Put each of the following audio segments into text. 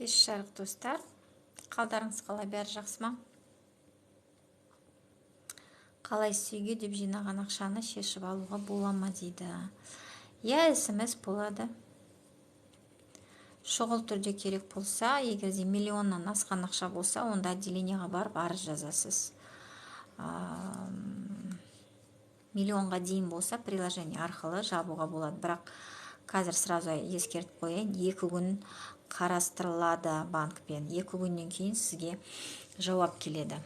Кеш жарық достар, қалдарыңыз қалай, бәрі жақсы ма? Қалай сүйге деп жинаған ақшаны шешіп алуға бола ма дейді. Я смс болады. Шұғыл түрде керек болса, егер де миллионнан асқан ақша болса, онда отделениеға барып арыз жазасыз. Миллионға дейін болса, приложение арқылы жабуға болады. Бірақ қазір сразу ескертіп қояйын, 2 күн қарастырылады банкпен. 2 күннен кейін сізге жауап келеді.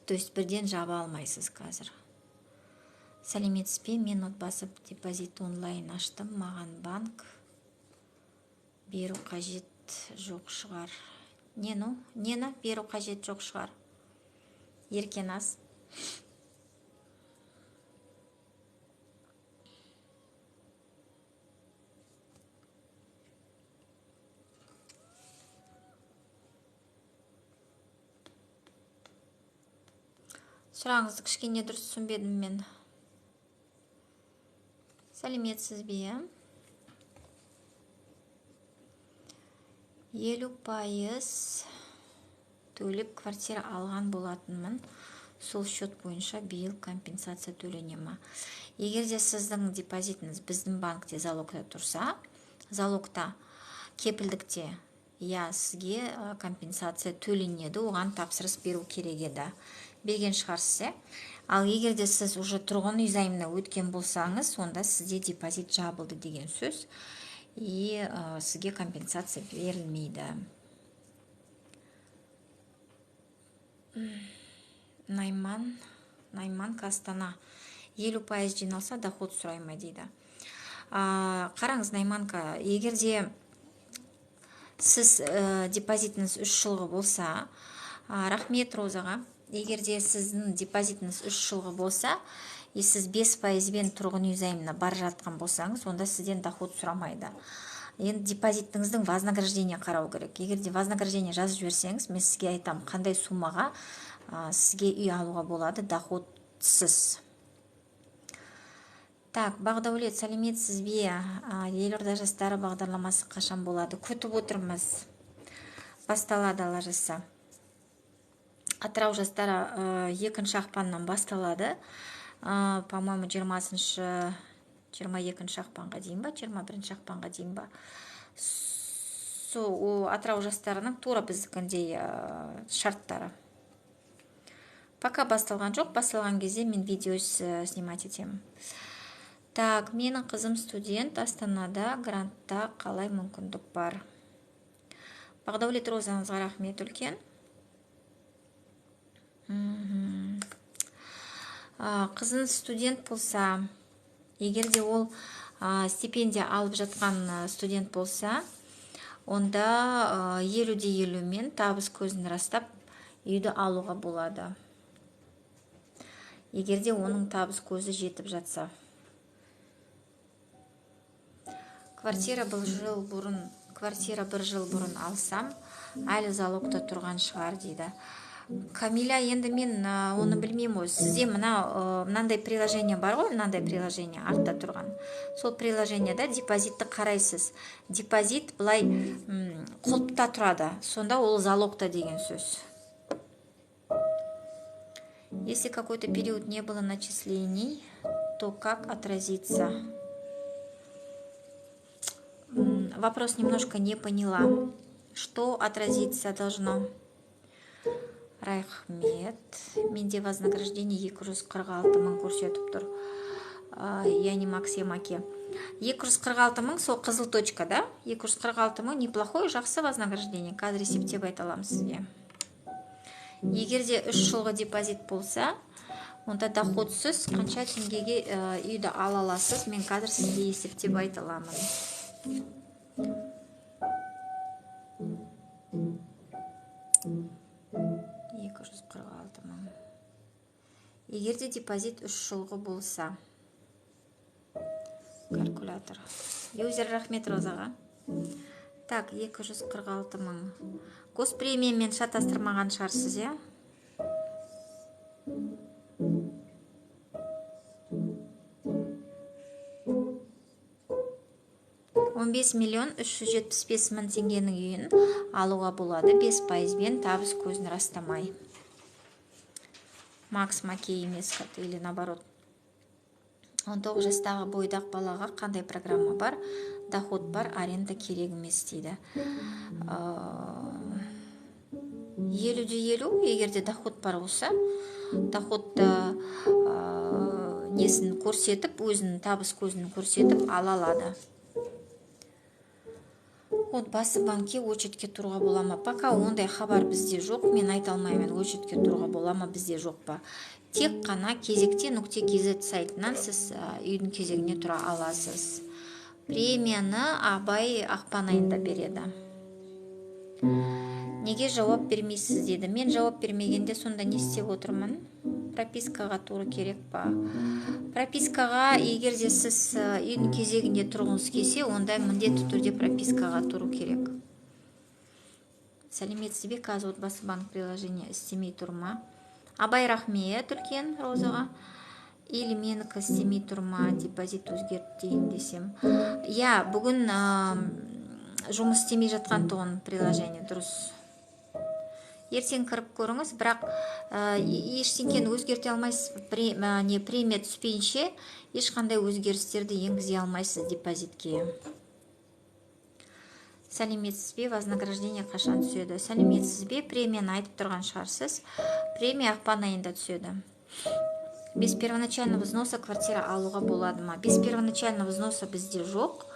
То есть бірден жаба алмайсыз қазір. Сәлеметсіз бе? Мен отбасы депозит онлайн аштым. Маған банк беру қажет жоқ шығар. Нені беру қажет жоқ шығар? Еркеназ. Сұрағыңызды кішкене дұрыс түсінбедім мен. Сәлеметсіз бе? 50% төлеп квартира алған болатынмын. Сол счет бойынша биыл компенсация төлене ма? Егер де сіздің депозитіңіз біздің банкте залогта тұрса, залогта кепілдікте, сізге компенсация төленеді, оған тапсырыс беру керек еді. Берген шығарсыз, Ал егер де сіз уже тұрғын үй займына өткен болсаңыз, онда сізде депозит жабылды деген сөз, и сізге компенсация берілмейді. Найман Астана. 50% жиналса, доход сұрайма дейді. Қараңыз, Найманка, егер де сіз депозитіңіз 3 жылғы болса, рахмет Розаға, егер де сіздің депозитіңіз 3 жылғы болса, сіз 5%-бен тұрғын үй займына бар жатқан болсаңыз, онда сізден доход сұрамайды. Енді депозитіңіздің вознаграждение қарау керек. Егер де вознаграждение жазып жіберсеңіз, мен сізге айтам, қандай суммаға сізге үй алуға болады доходсыз. Так, Бағдаулет, сәлеметсіз бе? Елорда жастары бағдарламасы қашан болады? Күтіп отырмыз. Басталады Алла жазса. Атырау жастары 2 ақпаннан басталады. По-моему, 22 ақпанға дейін ба, 21 ақпанға дейін ба. Атырау жастарының тура біздікіндей шарттары. Пока басталған жоқ, басталған кезде мен видео снимать етемін. Так, менің қызым студент, Астанада грантта қалай мүмкіндік бар? Бағдаулет, Розаңызға рахмет үлкен. Қызын студент болса, егер де ол стипендия алып жатқан студент болса, онда 50-50 мен табыс көзін растап үйді алуға болады. Егер де оның табыс көзі жетіп жатса. Квартира бір жыл бұрын алсам, әлі залогта тұрған шығар дейді. Камиля, енді мен оны білмеймін ғой. Сізде мынандай приложение бар ғой, мынандай приложение артта тұрған. Сол приложениеда депозитті қарайсыз. Депозит былай құлыпта тұрады. Сонда ол залогта деген сөз. Если какой-то период не было начислений, то как отразится? Вопрос немножко не поняла. Что отразиться должно? Рахмет. Менде вознаграждение 246 мың көрсетіп тұр. Яни Максим аке. 246 мың, сол қызыл точка, да? 246 мың неплохой, жақсы вознаграждение. Қазір есептеп айталам сізге. Егер де 3 жылғы депозит болса, онда доходсыз қанша теңгеге үйді ала аласыз, мен қазір сізге есептеп айталамын. Егер де депозит 3 жылғы болса, калькулятор. Юзер рахмет Розаға. Так, 246 мың. Госпремиямен шатастырмаған шығарсыз, я? 15 миллион 375 мың теңгенің үйін алуға болады 5%бен табыс көзін растамай. Макс Макей емес или наоборот. 19 жастағы бойдақ балаға қандай программа бар? Доход бар, аренда керек емес дейді. 50-50, егерде доход бар болса, доходты несін көрсетіп, өзінің табыс көзін көрсетіп ала алады. Отбасы банкке очередке тұруға бола ма? Пока ондай хабар бізде жоқ, мен айта алмаймын, очередке тұруға бола ма, бізде жоқ па. Тек қана кезекте .kz сайтынан сіз үйдің кезегіне тұра аласыз. Премияны Абай ақпан айында береді. Неге жауап бермейсіз деді. Мен жауап бермегенде сонда не істеп отырмын? Пропискаға тұру керек па? Пропискаға, егер де сіз үйдің кезегінде тұрғыңыз келсе, онда міндетті түрде пропискаға тұру керек. Сәлеметсіз бе? Қазір отбасы банк приложение істемей тұрма. Абай рахмет үлкен Розаға. Или менікі істемей тұрма, депозит өзгертейін десем. Я, бүгін жұмыс істемей жатқан тұғын приложение дұрыс. Ертең кіріп көріңіз, бірақ ештеңкені өзгерте алмайсыз. Премия түспейінше ешқандай өзгерістерді енгізе алмайсыз депозитке. Сәлеметсіз бе? Вознаграждение қашан түседі? Сәлеметсіз бе? Премияны айтып тұрған шығарсыз. Премия ақпан айында түседі. Без первоначального взноса квартира алуға болады ма? Без первоначального взноса бізде жоқ.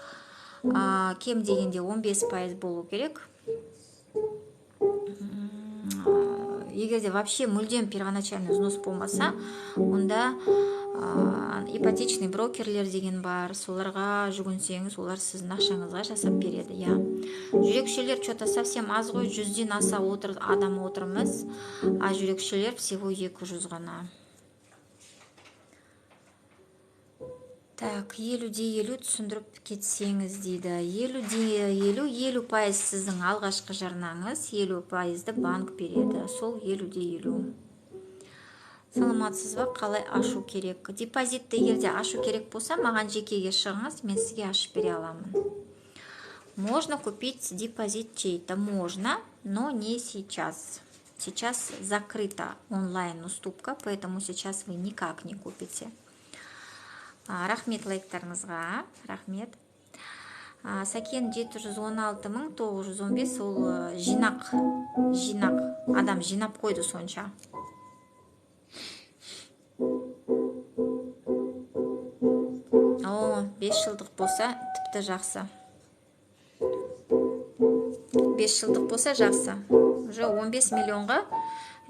Кем дегенде 15% болу керек. Егерде вообще мүлдем первоначальный взнос болмаса, онда ипотечный брокерлер деген бар, соларға жүгінсеңіз, олар сіздің ақшаңызға жасап береді. Жүрекшелер что-то совсем аз ғой, 100-ден аса адам отырмыз, а жүрекшелер всего 200 ғана. Так, 50-50 түсіндіріп кетсеңіз дейді. 50% сіздің алғашқы жарнаңыз, 50%-ді банк береді. Сол 50-50. Саламатсыз ба? Қалай ашу керек? Депозитті егерде ашу керек болса, маған жекеге шығыңыз, мен сізге ашып бере аламын. Можно купить депозит чей-то? Можно, но не сейчас. Сейчас закрыта онлайн уступка, поэтому сейчас вы никак не купите. Рахмет лайктарыңызға, рахмет. Сәкен 716.915, ол жинақ. Адам жинап қойды сонша. О, 5 жылдық болса, тіпті жақсы. 5 жылдық болса жақсы. Уже 15 миллионға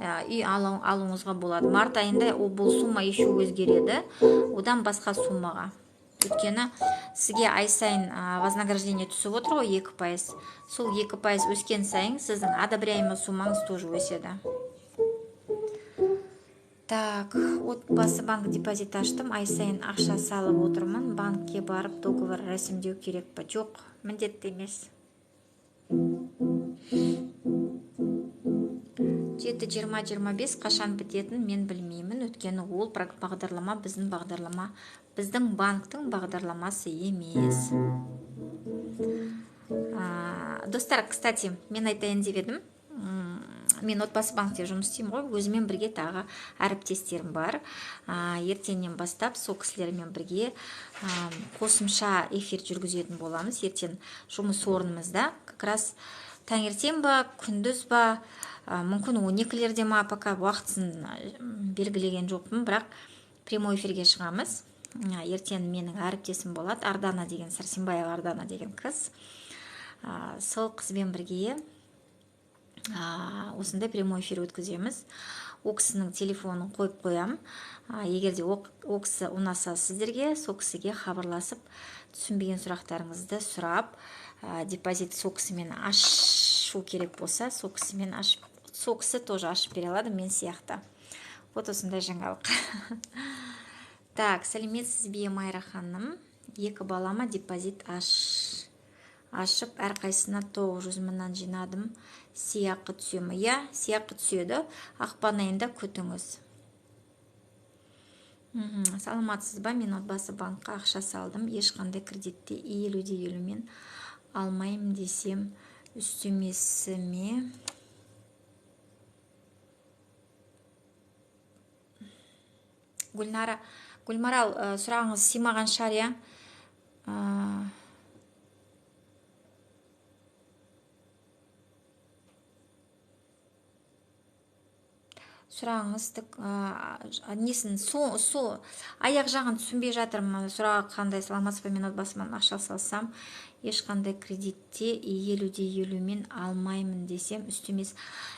үй алуыңызға болады. Март айында бұл сумма еще өзгереді, одан басқа суммаға. Өткені сізге ай сайын вознаграждение түсіп отыр ғой 2%. Сол 2% өскен сайын сіздің одобряемый суммаңыз тоже өседі. Так, отбасы банк депозит аштым, ай сайын ақша салып отырмын. Банкке барып договор рәсімдеу керек па? Жоқ, міндетті емес. 7-20-25 қашан бітетін мен білмеймін, өткені ол бағдарлама біздің банктың бағдарламасы емес. Достар, кстати, мен айтайын деп едім, мен отбасы банкте жұмыс істеймін ғой, өзімен бірге тағы әріптестерім бар. Ертеңнен бастап сол кісілермен бірге қосымша эфир жүргізетін боламыз. Ертең жұмыс орнымызда, как раз таңертең ба, күндіз ба, мүмкін 12-лерде ма, пока уақытсын белгілеген жоқпын, бірақ прямой эфирге шығамыз. Ертең менің әріптесім болады, Ардана деген, Сарсенбаева Ардана деген қыз. Сол қызбен бірге осындай прямой эфир өткіземіз. О кісінің телефонын қойып қоям. Егерде о кісі ұнаса сіздерге, сол кісіге хабарласып, түсінбеген сұрақтарыңызды сұрап, депозит сол кісімен ашу керек болса, сол кісімен ашып, сол кісі тоже ашып бере алады, мен сияқты. Вот осындай жаңалық. Так, сәлеметсіз бе Майра ханым? 2 балама депозит ашып, әрқайсына 900 мыңнан жинадым. Сыйақы түсемі? Я, сыйақы түседі. Ақпан айында күтіңіз. Саламатсыз ба? Мен отбасы банкқа ақша салдым. Ешқандай кредитті 50-50 алмаймын десем, үстемесі ме? Гүлмарал, сұрағыңыз симаған шығар, иә? Сұрағыңызды несін аяқ жағын түсінбей жатырмын. Сұрағы қандай? Саламатсыз ба? Мен отбасыма ақша салсам, ешқандай кредитте 50-50 алмаймын десем, үстемес.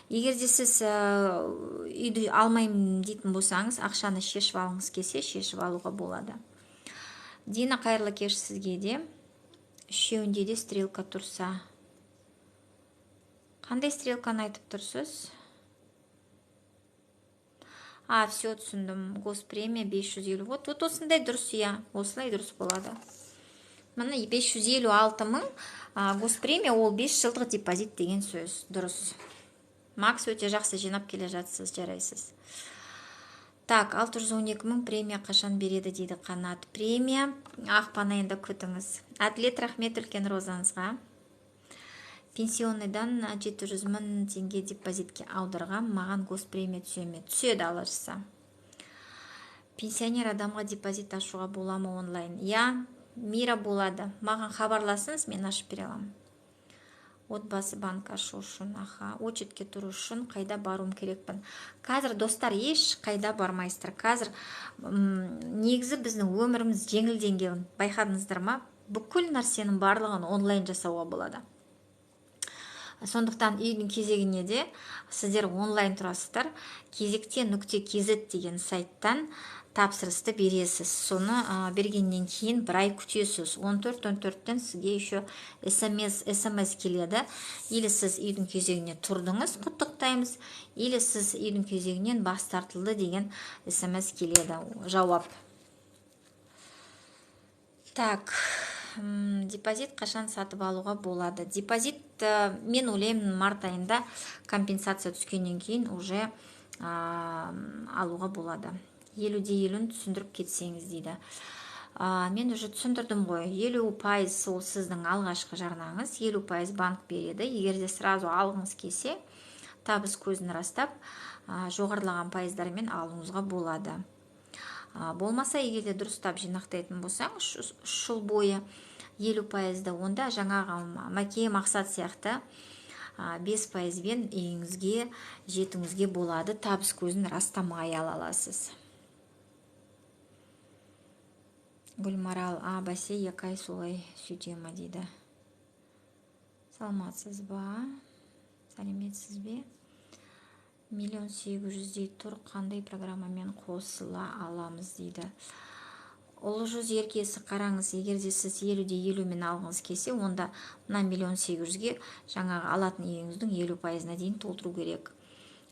Егер де сіз үйді алмаймын дейтін болсаңыз, ақшаны шешіп алыңыз келсе, шешіп алуға болады. Дина, қайырлы кеш сізге де. Үшеуінде де стрелка тұрса. Қандай стрелканы айтып тұрсыз? Все түсіндім. Госпремия 550. Вот осындай дұрыс, иә. Осылай дұрыс болады. Міне 556 мың госпремия, ол 5 жылдық депозит деген сөз. Дұрыс. Макс, өте жақсы жинап келе жатсыз, жарайсыз. Так, 612 мың премия қашан береді дейді Қанат. Премия ақпан айында күтіңіз. Әділет, рахмет үлкен розаңызға. Пенсионныйдан 700 мың теңге депозитке аударған, маған госпремия түсеме? Түседі алырса. Пенсионер адамға депозит ашуға бола ма онлайн? Я, Мира, болады. Маған хабарласыңыз, мен ашып бере аламын. Отбасы банк ашу үшін, очередке тұру үшін қайда баруым керекпін? Қазір достар, еш қайда бармайсыздар. Қазір негізі біздің өміріміз жеңілденген. Байқадыңыздар ма? Бүкіл нәрсенің барлығын онлайн жасауға болады. Сондықтан үйдің кезегіне де сіздер онлайн тұрасыздар. Кезекте.kz деген сайттан тапсырысты бересіз. Соны бергеннен кейін бір ай күтесіз. 14-14-тен сізге еще смс келеді. Или сіз үйдің кезегіне тұрдыңыз, құттықтаймыз. Или сіз үйдің кезегінен бас тартылды деген смс келеді. Жауап. Так, депозит қашан сатып алуға болады? Депозит, мен ойлаймын, март айында компенсация түскеннен кейін уже алуға болады. 50-50 түсіндіріп кетсеңіз дейді. Мен уже түсіндірдім ғой. 50% сол сіздің алғашқы жарнаңыз, 50% банк береді. Егер де сразу алғыңыз келсе, табыс көзін растап, жоғарылаған пайыздармен алуыңызға болады. Болмаса, егер де дұрыстап жинақтайтын болсаң, 3 жыл бойы 50%-ді, онда жаңағы Мәке мақсат сияқты 5%-бен үйіңізге жетіңізге болады. Табыс көзін растамай аласыз. Гүлмарал, бәсе, 2 ай солай сөйтема дейді. Саламатсыз ба? Сәлеметсіз бе? 1.800.000 тұр, қандай программамен қосыла аламыз дейді. Ұлы жүз еркесі, қараңыз, егер де сіз 50-50 алғыңыз келсе, онда мына 1.800.000-ге жаңағы алатын үйіңіздің 50%-на дейін толтыру керек.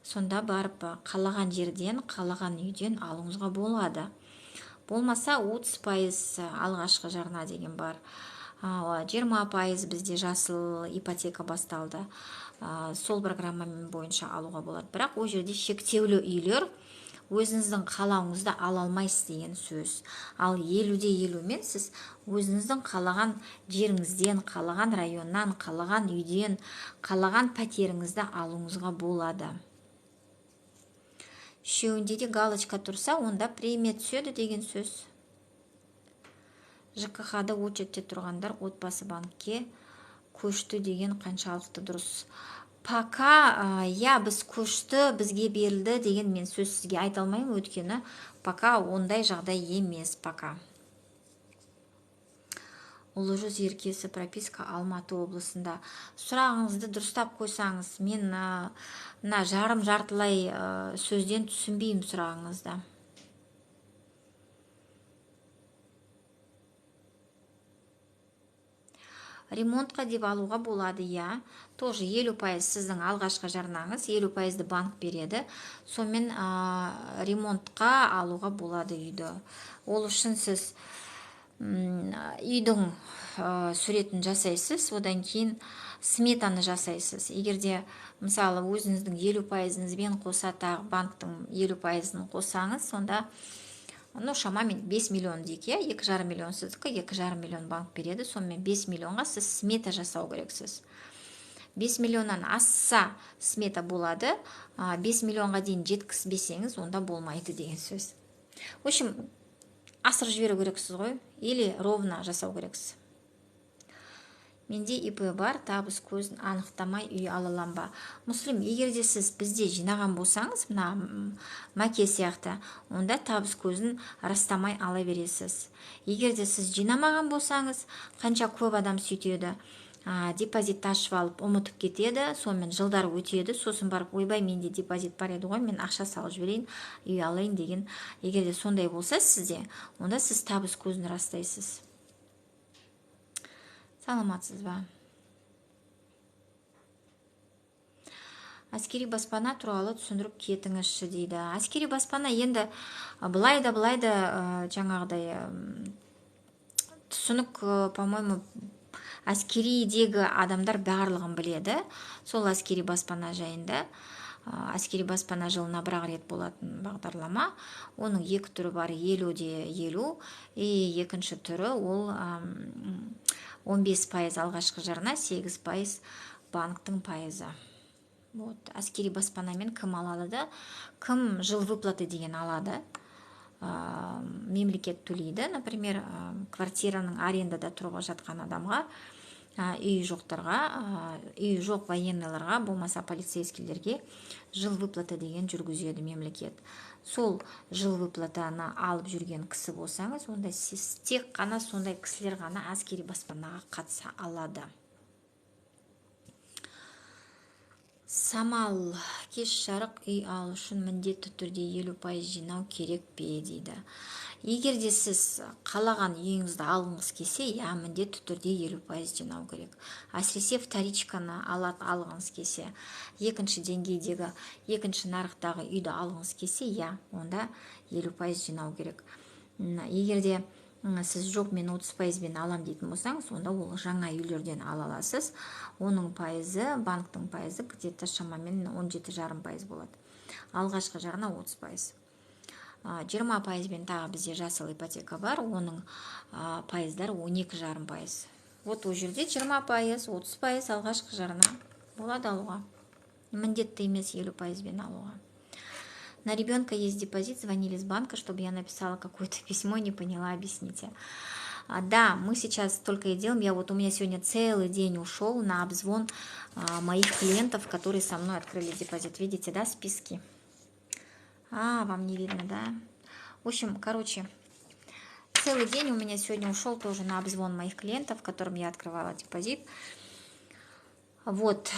Сонда барып қалаған жерден, қалаған үйден алуыңызға болады. Болмаса 30% алғашқы жарна деген бар. 20% бізде жасыл ипотека басталды. Сол программамен бойынша алуға болады. Бірақ о жерде шектеулі үйлер, өзіңіздің қалауыңызды ала алмайсыз деген сөз. Ал 50-50 сіз өзіңіздің қалаған жеріңізден, қалаған районнан, қалаған үйден, қалаған пәтеріңізді алуыңызға болады. Үшеуінде де галочка тұрса, онда премия түседі деген сөз. ЖКХ-да очередте тұрғандар отбасы банкке көшті деген қаншалықты дұрыс? Пока, біз көшті, бізге берілді деген мен сөз сізге айта алмаймын, өйткені пока ондай жағдай емес пока. Ұлы жүз еркесі, прописка Алматы облысында. Сұрағыңызды дұрыстап қойсаңыз, мен жартылай сөзден түсінбеймін сұрағыңызды. Ремонтқа деп алуға болады, я. Тоже 50% сіздің алғашқы жарнаңыз, 50%-ді банк береді. Сонымен ремонтқа алуға болады үйді. Ол үшін сіз үйдің суретін жасайсыз, одан кейін сметаны жасайсыз. Егерде мысалы өзіңіздің 50%-бен қоса тағы банктың 50%-ін қосаңыз, сонда ну шамамен 5 миллион дейік, иә, 2,5 миллион сіздікі, 2,5 миллион банк береді, сонымен 5 миллионға сіз смета жасау керексіз. 5 миллионнан асса смета болады, 5 миллионға дейін жеткізбесеңіз, онда болмайды деген сөз. В общем, асырып жіберу керексіз ғой, или ровно жасау керексіз. Менде ИП бар, табыс көзін анықтамай үй ала алам ба? Мұслим, егер де сіз бізде жинаған болсаңыз, мына мәке сияқты, онда табыс көзін растамай ала бересіз. Егер де сіз жинамаған болсаңыз, қанша көп адам сөйтеді, депозит ашып алып ұмытып кетеді, сонымен жылдар өтеді, сосын барып ойбай, менде депозит бар еді ғой, мен ақша салып жіберейін, үй алайын деген. Егер де сондай болса сізде, онда сіз табыс көзін растайсыз. Саламатсыз ба? Әскери баспана туралы түсіндіріп кетіңізші дейді. Әскери баспана енді былай да жаңағыдай түсінік, по-моему, әскеридегі адамдар барлығын біледі. Сол әскери баспана жайында. Әскери баспана жылына бір рет болатын бағдарлама. Оның екі түрі бар, 50-50, екінші түрі ол 15% алғашқы жарна, 8% банктың пайызы. Вот. Әскери баспанамен кім алады? Кім жыл выплаты деген алады? Мемлекет төлейді. Например, квартираның арендада тұрып жатқан адамға, үй жоқтарға, үй жоқ военныйларға, болмаса полицейскілерге жыл выплаты деген жүргізеді мемлекет. Сол жыл выплатаны алып жүрген кісі болсаңыз, онда сіз тек қана сондай кісілер ғана әскери баспанаға қатыса алады. Самал, кеш жарық үй алу үшін міндетті түрде 50% жинау керек пе дейді. Егер де сіз қалаған үйіңізді алғыңыз келсе, міндетті түрде 50% жинау керек. Әсіресе вторичканы алғыңыз келсе, екінші деңгейдегі, екінші нарықтағы үйді алғыңыз келсе, онда 50% жинау керек. Егер де сіз жоқ, мен 30% алам дейтін болсаңыз, онда ол жаңа үйлерден ала аласыз. Оның пайызы, банктың пайызы где-то шамамен 17,5% болады. Алғашқы жарна 30%. 20% тағы бізде жасыл ипотека бар, оның пайыздары 12,5%. Вот о жерде 20%, 30% алғашқы жарна болады алуға. Міндетті емес 50% алуға. На ребенка есть депозит, звонили с банка, чтобы я написала какое-то письмо, не поняла, объясните. Да, мы сейчас только и делаем. У меня сегодня целый день ушел на обзвон моих клиентов, которые со мной открыли депозит. Видите, да, списки? Вам не видно, да? В общем, целый день у меня сегодня ушел тоже на обзвон моих клиентов, которым я открывала депозит. Вот.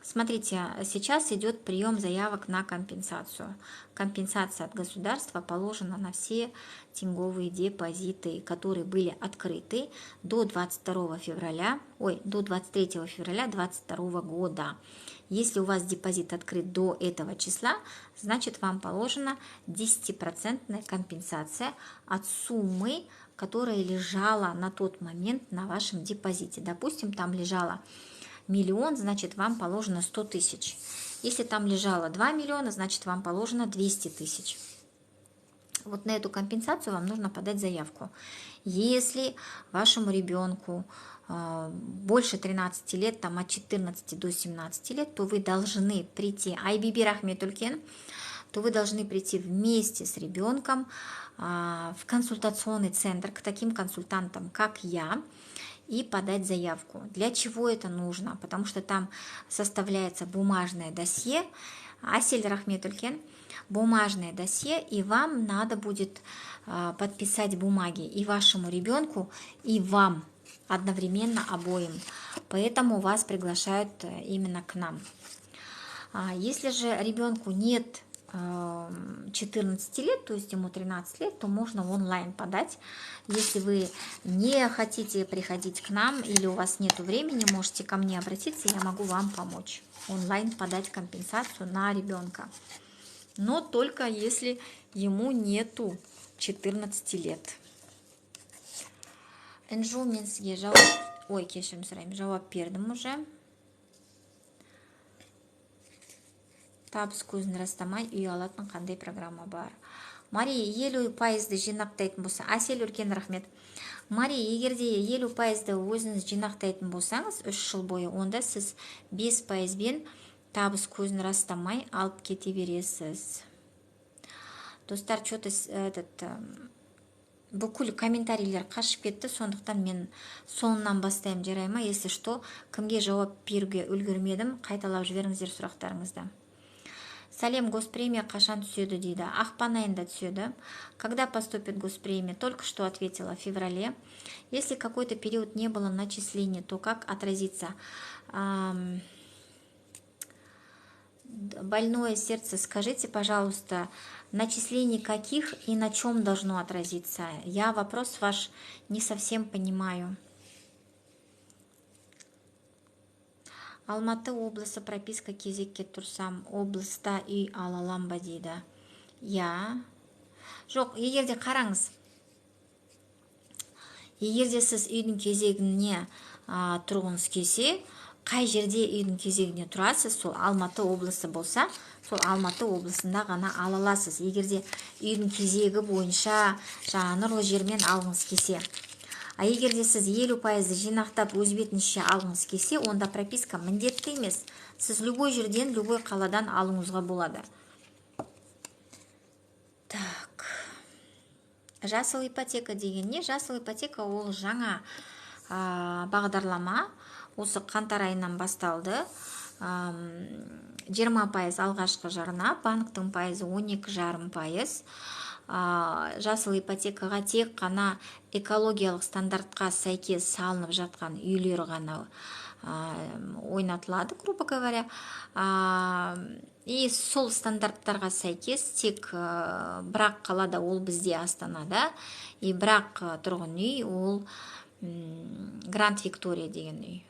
Смотрите, сейчас идет прием заявок на компенсацию. Компенсация от государства положена на все тенговые депозиты, которые были открыты до 23 февраля 2022 года. Если у вас депозит открыт до этого числа, значит вам положена 10% компенсация от суммы, которая лежала на тот момент на вашем депозите. Допустим, там лежало 1 миллион, значит вам положено 100 тысяч. Если там лежало 2 миллиона, значит вам положено 200 тысяч. Вот на эту компенсацию вам нужно подать заявку. Если вашему ребенку больше 13 лет, там от 14 до 17 лет, то вы должны прийти, Айбиби Рахметулькен, то вы должны прийти вместе с ребенком в консультационный центр к таким консультантам, как я, и подать заявку. Для чего это нужно? Потому что там составляется бумажное досье, Асель Рахметулькен, бумажное досье, и вам надо будет подписать бумаги и вашему ребенку, и вам одновременно обоим. Поэтому вас приглашают именно к нам. Если же ребенку нет 14 лет, то есть ему 13 лет, то можно онлайн подать. Если вы не хотите приходить к нам или у вас нет времени, можете ко мне обратиться, я могу вам помочь. Онлайн подать компенсацию на ребенка. Но только если ему нету 14 лет. Энжу мен сізге кешірім сұраймын, жауап бердім уже. Табыс көзін растамай үй алатын қандай программа бар? Мария 50%-ды жинақтайтын болса, Әсел үлкен рахмет. Мария, егерде 50%-ды өзіңіз жинақтайтын болсаңыз 3 жыл бойы, онда сіз 5%-бен табыс көзін растамай алып кете бересіз. Достар, что-то бүкіл комментарийлер қашып кетті, сондықтан мен соңынан бастаймын, жарай ма? Если что, кімге жауап беруге үлгермедім, қайталап жіберіңіздер сұрақтарыңызды. Сәлем, госпремия қашан түседі дейді. Ақпан айында түседі. Когда поступит госпремия? Только что ответила, в феврале. Если какой-то период не было начислений, то как отразится? Больное сердце, скажите, пожалуйста, начислений каких и на чем должно отразиться? Я вопрос ваш не совсем понимаю. Алматы облысы прописка кезекке тұрсам, облыста үй ала алам ба дейді. Я. Жоқ, егерде қараңыз. Егерде сіз үйдің кезегіне тұрғыңыз келсе, қай жерде үйдің кезегіне тұрасыз, сол Алматы облысы болса, сол Алматы облысында ғана ала аласыз. Егерде үйдің кезегі бойынша нұрлы жермен алғыңыз келсе. А егерде сіз 50%-ды жинақтап өз бетінше алғыңыз келсе, онда прописка міндетті емес. Сіз любой жерден, любой қаладан алуыңызға болады. Так. Жасыл ипотека деген не? Жасыл ипотека ол жаңа бағдарлама. Осы қаңтар айынан басталды. 20% алғашқы жарна, банктың пайызы 12,5%. Жасыл ипотекаға тек қана экологиялық стандартқа сәйкес салынып жатқан үйлер ғана ойнатылады, грубо говоря. И сол стандарттарға сәйкес тек бірақ қалада, ол бізде Астанада, и бірақ тұрғын үй ол Гранд Виктория деген үй.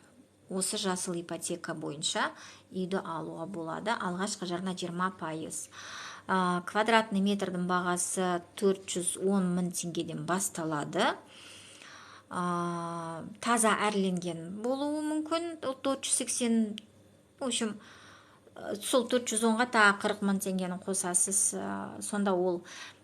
Осы жасыл ипотека бойынша үйді алуға болады. Алғашқы жарна 20%. Квадратный метрдің бағасы 410 мың теңгеден басталады. Таза әрленген болуы мүмкін, 480, в общем, сол 410-ға тағы 40 мың теңгені қосасыз, сонда ол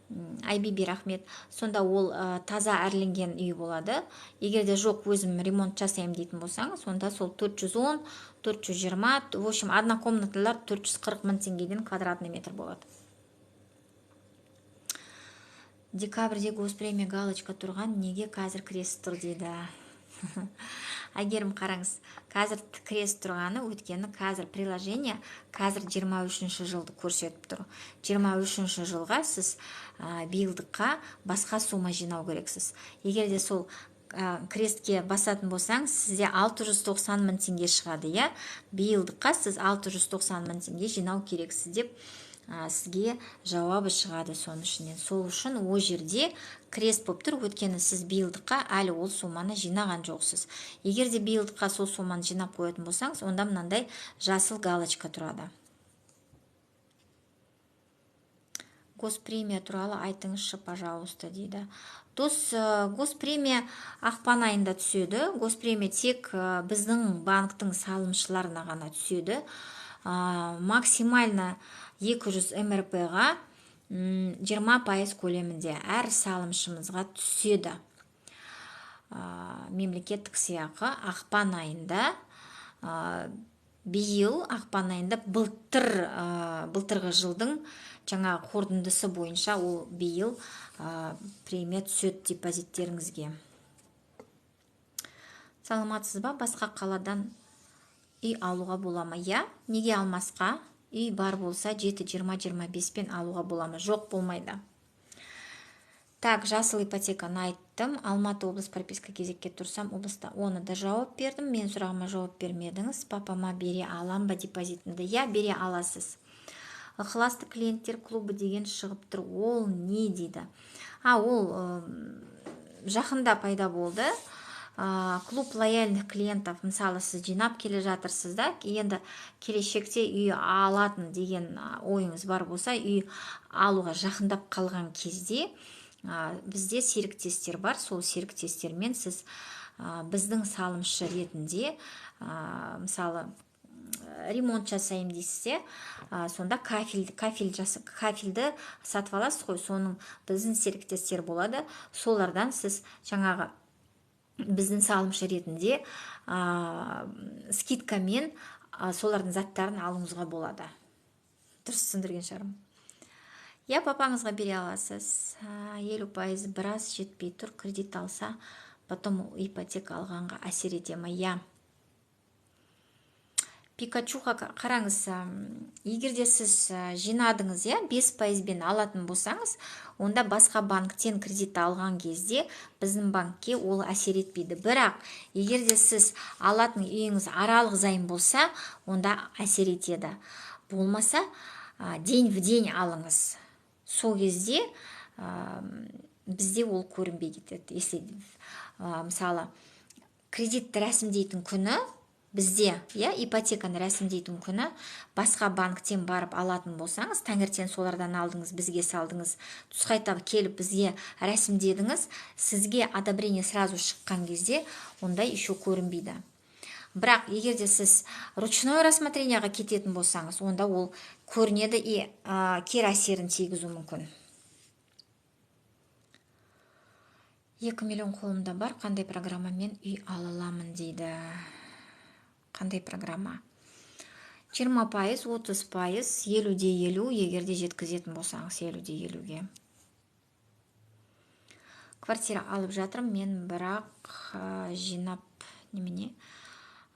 IBB рахмет, сонда ол таза әрленген үй болады. Егерде жоқ, өзім ремонт жасайым дейтін болсаңыз, сонда сол 410, 420, в общем, однокомнаталар 440 мың теңгеден квадратный метр болады. Декабрьде госпремия галочка тұрған, неге қазір крест тұр дейді. Әгерім қараңыз, қазір крест тұрғаны, өткені қазір приложение қазір 23-ші жылды көрсетіп тұр. 23-ші жылға сіз биылдыққа басқа сума жинау керексіз. Егерде сол крестке басатын болсаң, сізде 690 мың теңге шығады, я? Биылдыққа сіз 690 мың теңге жинау керексіз деп сізге жауабы шығады соның ішінен. Сол үшін о жерде крест болып тұр, өткені сіз биылдыққа әлі ол суманы жинаған жоқсыз. Егерде биылдыққа сол суманы жинап қоятын болсаңыз, онда мынандай жасыл галочка тұрады. Госпремия туралы айтыңызшы, пожалуйста, дейді. Дос, госпремия ақпан айында түседі. Госпремия тек біздің банктың салымшыларына ғана түседі. Максимально 200 МРП-ға 20% көлемінде әр салымшымызға түседі. Мемлекеттік сыйақы ақпан айында, биыл ақпан айында былтырғы жылдың жаңа қорытындысы бойынша ол биыл премия түседі депозиттеріңізге. Саламатсыз ба? Басқа қаладан үй алуға бола ма? Я, неге алмасқа? Үй бар болса 7-20-25 алуға бола ма? Жоқ, болмайды. Так, жасыл ипотеканы айттым. Алматы облыс прописка кезекке тұрсам, облыста оны да жауап бердім. Мен сұрағыма жауап бермедіңіз. Папама бере алам ба депозитімді? Я, бере аласыз. Ықыласты клиенттер клубы деген шығып тұр. Ол не дейді? Ол жақында пайда болды. Клуб лояльных клиентов, мысалы, сіз жинап келе жатырсыз да, енді келешекте үй алатын деген ойыңыз бар болса, үй алуға жақындап қалған кезде бізде серіктестер бар. Сол серіктестермен сіз біздің салымшы ретінде, мысалы, ремонт жасаймын дейсіз, сонда кафельді сатып аласыз ғой, соның біздің серіктестер болады, солардан сіз жаңағы біздің салымшы ретінде скидкамен солардың заттарын алуыңызға болады. Дұрыс түсіндірген шығармын. Я папаңызға бере аласыз. 50% біраз жетпей тұр, кредит алса, потом ипотека алғанға әсер ете ма? Я. Пикачуға қараңыз, егерде сіз жинадыңыз, 5%бен алатын болсаңыз, онда басқа банктен кредит алған кезде біздің банкке ол әсер етпейді. Бірақ егерде сіз алатын үйіңіз аралық займ болса, онда әсер етеді. Болмаса, день в день алыңыз. Сол кезде бізде ол көрінбей кетеді. Если мысалы кредитті рәсімдейтін күні бізде, ипотеканы рәсімдейтін күні басқа банктен барып алатын болсаңыз, таңертең солардан алдыңыз, бізге салдыңыз, түсқайта келіп бізге рәсімдедіңіз, сізге одобрение сразу шыққан кезде ондай еще көрінбейді. Бірақ егерде сіз ручной рассмотрениеға кететін болсаңыз, онда ол көрінеді и кері әсерін тигізу мүмкін. 2 миллион қолымда бар, қандай программамен үй ала аламын дейді. Қандай программа? 20%, 30%, 50-50, егерде жеткізетін болсаңыз 50-50-ге. Квартира алып жатырмын, мен бірақ жинап немене?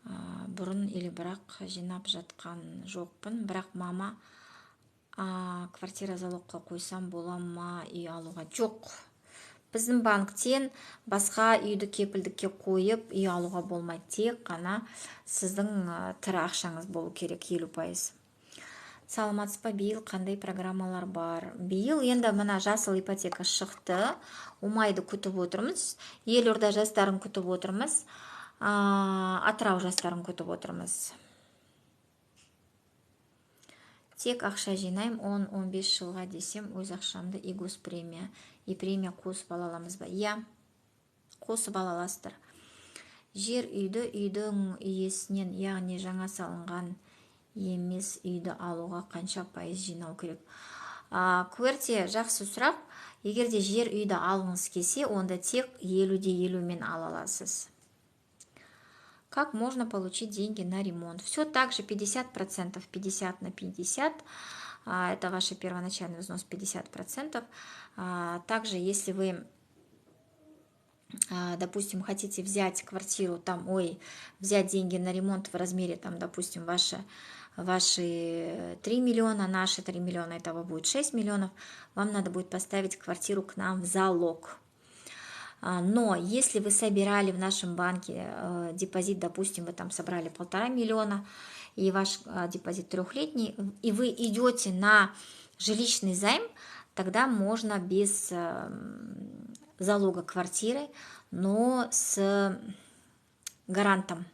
Бұрын или бірақ жинап жатқан жоқпын, бірақ мама квартира залогқа қойсам бола ма үй алуға? Жоқ. Біздің банктен басқа үйді кепілдікке қойып үй алуға болмайды, тек қана сіздің тірі ақшаңыз болу керек 50%. Саламатсыз ба, биыл қандай программалар бар? Биыл енді мына жасыл ипотека шықты, Умайды күтіп отырмыз, Елорда жастарын күтіп отырмыз, Атырау жастарын күтіп отырмыз. Тек ақша жинайым, 10-15 жылға десем, өз ақшамды и госпремия, и премия қосып ала аламыз ба? Я, қосып ала аласыздар. Жер үйді үйдің иесінен, яғни жаңа салынған емес үйді алуға қанша пайыз жинау керек? Көрте, жақсы сұрақ. Егерде жер үйді алғыңыз келсе, онда тек 50-50-мен ала аласыз. Как можно получить деньги на ремонт? Все так же 50%, 50 на 50. Это ваш первоначальный взнос 50%. Также, если вы, допустим, хотите взять квартиру, взять деньги на ремонт в размере, допустим, ваши 3 миллиона, наши 3 миллиона, этого будет 6 миллионов, вам надо будет поставить квартиру к нам в залог. Но если вы собирали в нашем банке депозит, допустим, вы там собрали 1,5 миллиона, и ваш депозит 3-летний, и вы идете на жилищный займ, тогда можно без залога квартиры, но с гарантом.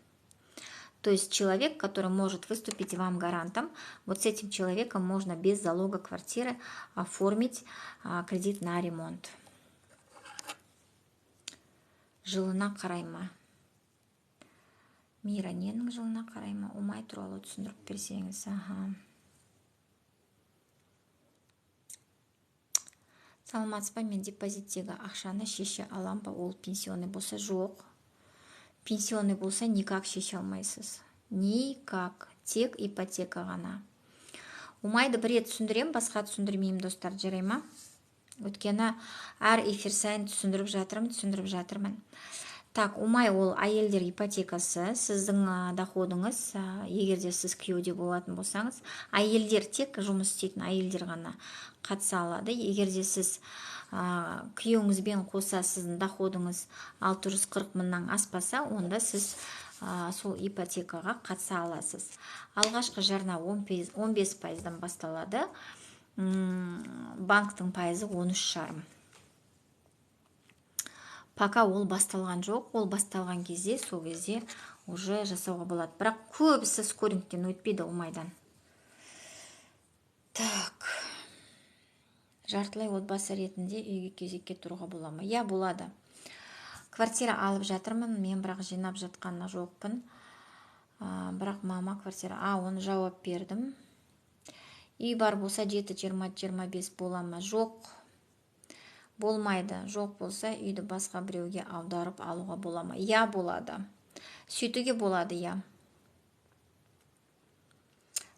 То есть человек, который может выступить вам гарантом, вот с этим человеком можно без залога квартиры оформить кредит на ремонт. Жылына қарай ма? Мира, ненің жылына қарай ма? Умай туралы түсіндіріп берсеңіз. Саламатсыз ба, мен депозиттегі ақшаны шеше алам ба? Ол пенсионный болса? Жоқ. Пенсионный болса никак шеше алмайсыз. Никак. Тек ипотека ғана. Умайды бір рет түсіндірем, басқа түсіндірмеймін, достар, жарай ма? Өткені әр эфир сайын түсіндіріп жатырмын. Так, Умай ол әйелдер ипотекасы, сіздің доходыңыз, егерде сіз күйеуде болатын болсаңыз, әйелдер, тек жұмыс істейтін әйелдер ғана қатыса алады. Егерде сіз күйеуіңізбен қоса сіздің доходыңыз 640 мыңнан аспаса, онда сіз сол ипотекаға қатыса аласыз. Алғашқы жарна 15%-дан басталады, банктың пайызы 13,5%. Пока ол басталған жоқ, ол басталған кезде, сол кезде уже жасауға болады. Бірақ көбісі скорингтен өтпейді Умайдан. Так. Жартылай отбасы ретінде үйге кезекке тұруға бола ма? Я, болады. Квартира алып жатырмын, мен бірақ жинап жатқанына жоқпын. Бірақ мама квартира. Оны жауап бердім. Үй бар болса 7-20-25 бола ма? Жоқ, болмайды. Жоқ болса үйді басқа біреуге аударып алуға бола ма? Я, болады. Сөйтуге болады, я.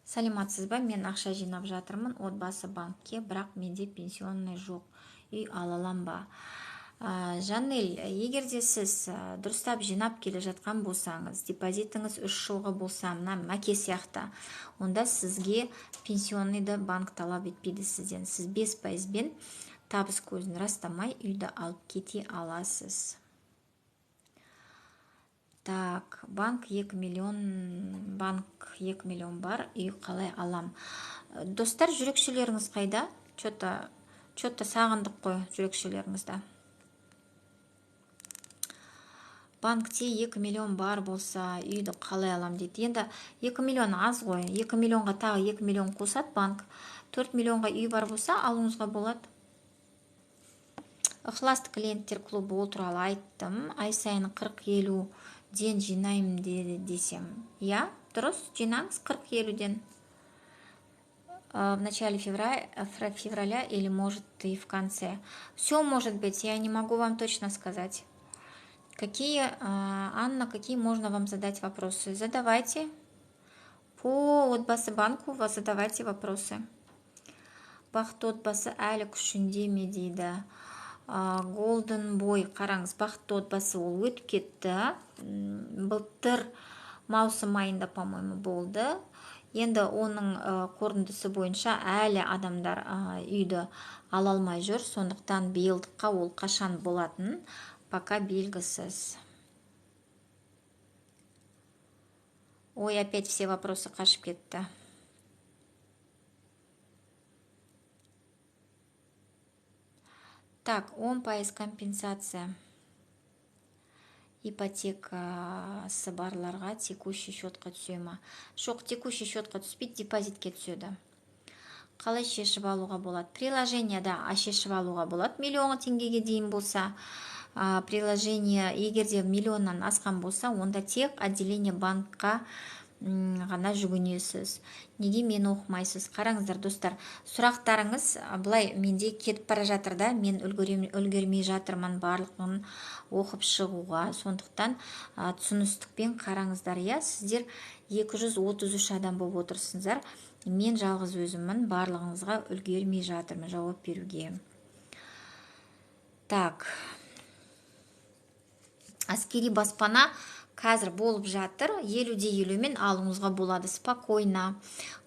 Саламатсыз ба? Мен ақша жинап жатырмын отбасы банкке, бірақ менде пенсионный жоқ. Үй ала алам ба? Жанель, егер де сіз дұрыстап жинап келе жатқан болсаңыз, депозитіңіз 3 жылғы болса, мына мәке сияқты, онда сізге пенсионныйды банк талап етпейді сізден. Сіз 5%-бен табыс көзін растамай үйді алып кете аласыз. Так, банк 2 миллион бар, үй қалай алам? Достар, жүрекшелеріңіз қайда? Чөтті сағындық қой жүрекшелеріңізді. Банкте 2 миллион бар болса, үйді қалай алам дейді. Енді 2 миллион аз ғой. 2 миллионға тағы 2 миллион қосат банк. 4 миллионға үй бар болса, алуыңызға болады. Ықыласты клиенттер клубы ол туралы айттым. Ай сайын 40-50 ден жинаймын десем. Я, дұрыс, жинаңыз 40-50-ден. В начале февраля или может и в конце. Все может быть, я не могу вам точно сказать. Анна, какие можно вам задать вопросы? Задавайте. По отбасы банку вас задавайте вопросы. Бақыт отбасы әлі күшінде ме дейді. Golden Boy, қараңыз, бақытты отбасы ол өтіп кетті. Былтыр маусым айында, по-моему, болды. Енді оның қорытындысы бойынша әлі адамдар үйді ала алмай жүр. Сондықтан биылдыққа ол қашан болатын пока белгісіз. Ой, опять все вопросы қашып кетті. Так, 10% компенсация. Ипотекасы барларға текущий счетқа түсе ма? Жоқ, текущий счетқа түспейді, депозитке түседі. Қалай шешіп алуға болады? Приложенияда шешіп алуға болады. Миллион теңгеге дейін болса, приложение егерде миллионнан асқан болса, онда тек отделение банкқа ғана жүгінесіз. Неге мені оқымайсыз? Қараңыздар, достар, сұрақтарыңыз былай менде кетіп бара жатыр да, мен үлгермей жатырмын барлығын оқып шығуға. Сондықтан түсіністікпен қараңыздар. Я, сіздер 233 адам болып отырсыңыздар. Мен жалғыз өзіммін, барлығыңызға үлгермей жатырмын жауап беруге. Так, әскери баспана қазір болып жатыр. 50-50-мен алуыңызға болады спокойно.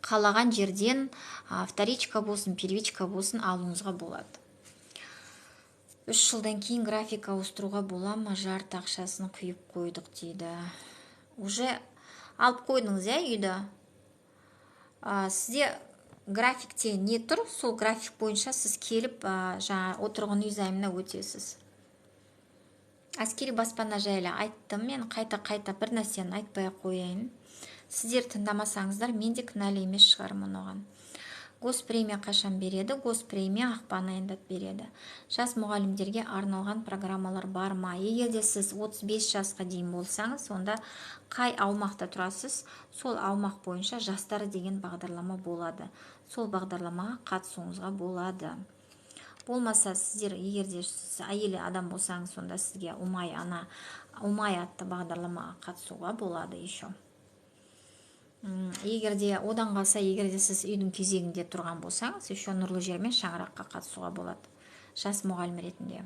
Қалаған жерден вторичка болсын, первичка болсын алуыңызға болады. 3 жылдан кейін график ауыстыруға бола ма? Жарты ақшасын құйып қойдық дейді. Уже алып қойдыңыз, үйді. Сізде графикте не тұр? Сол график бойынша сіз келіп отырған үй займына өтесіз. Әскери баспана жайлы айттым, мен қайта бір нәрсені айтпай қояйын. Сіздер тыңдамасаңыздар, мен де кінәлі емес шығармын оған. Госпремия қашан береді? Госпремия ақпан айында береді. Жас мұғалімдерге арналған программалар бар ма? Егер де сіз 35 жасқа дейін болсаңыз, онда қай аумақта тұрасыз, сол аумақ бойынша жастары деген бағдарлама болады. Сол бағдарламаға қатысуыңызға болады. Болмаса сіздер, егерде әйелі адам болсаңыз, сонда сізге Умай атты бағдарламаға қатысуға болады еще. Егерде одан қалса, егерде сіз үйдің кезегінде тұрған болсаңыз, еще нұрлы жер мен шаңыраққа қатысуға болады. Жас мұғалім ретінде.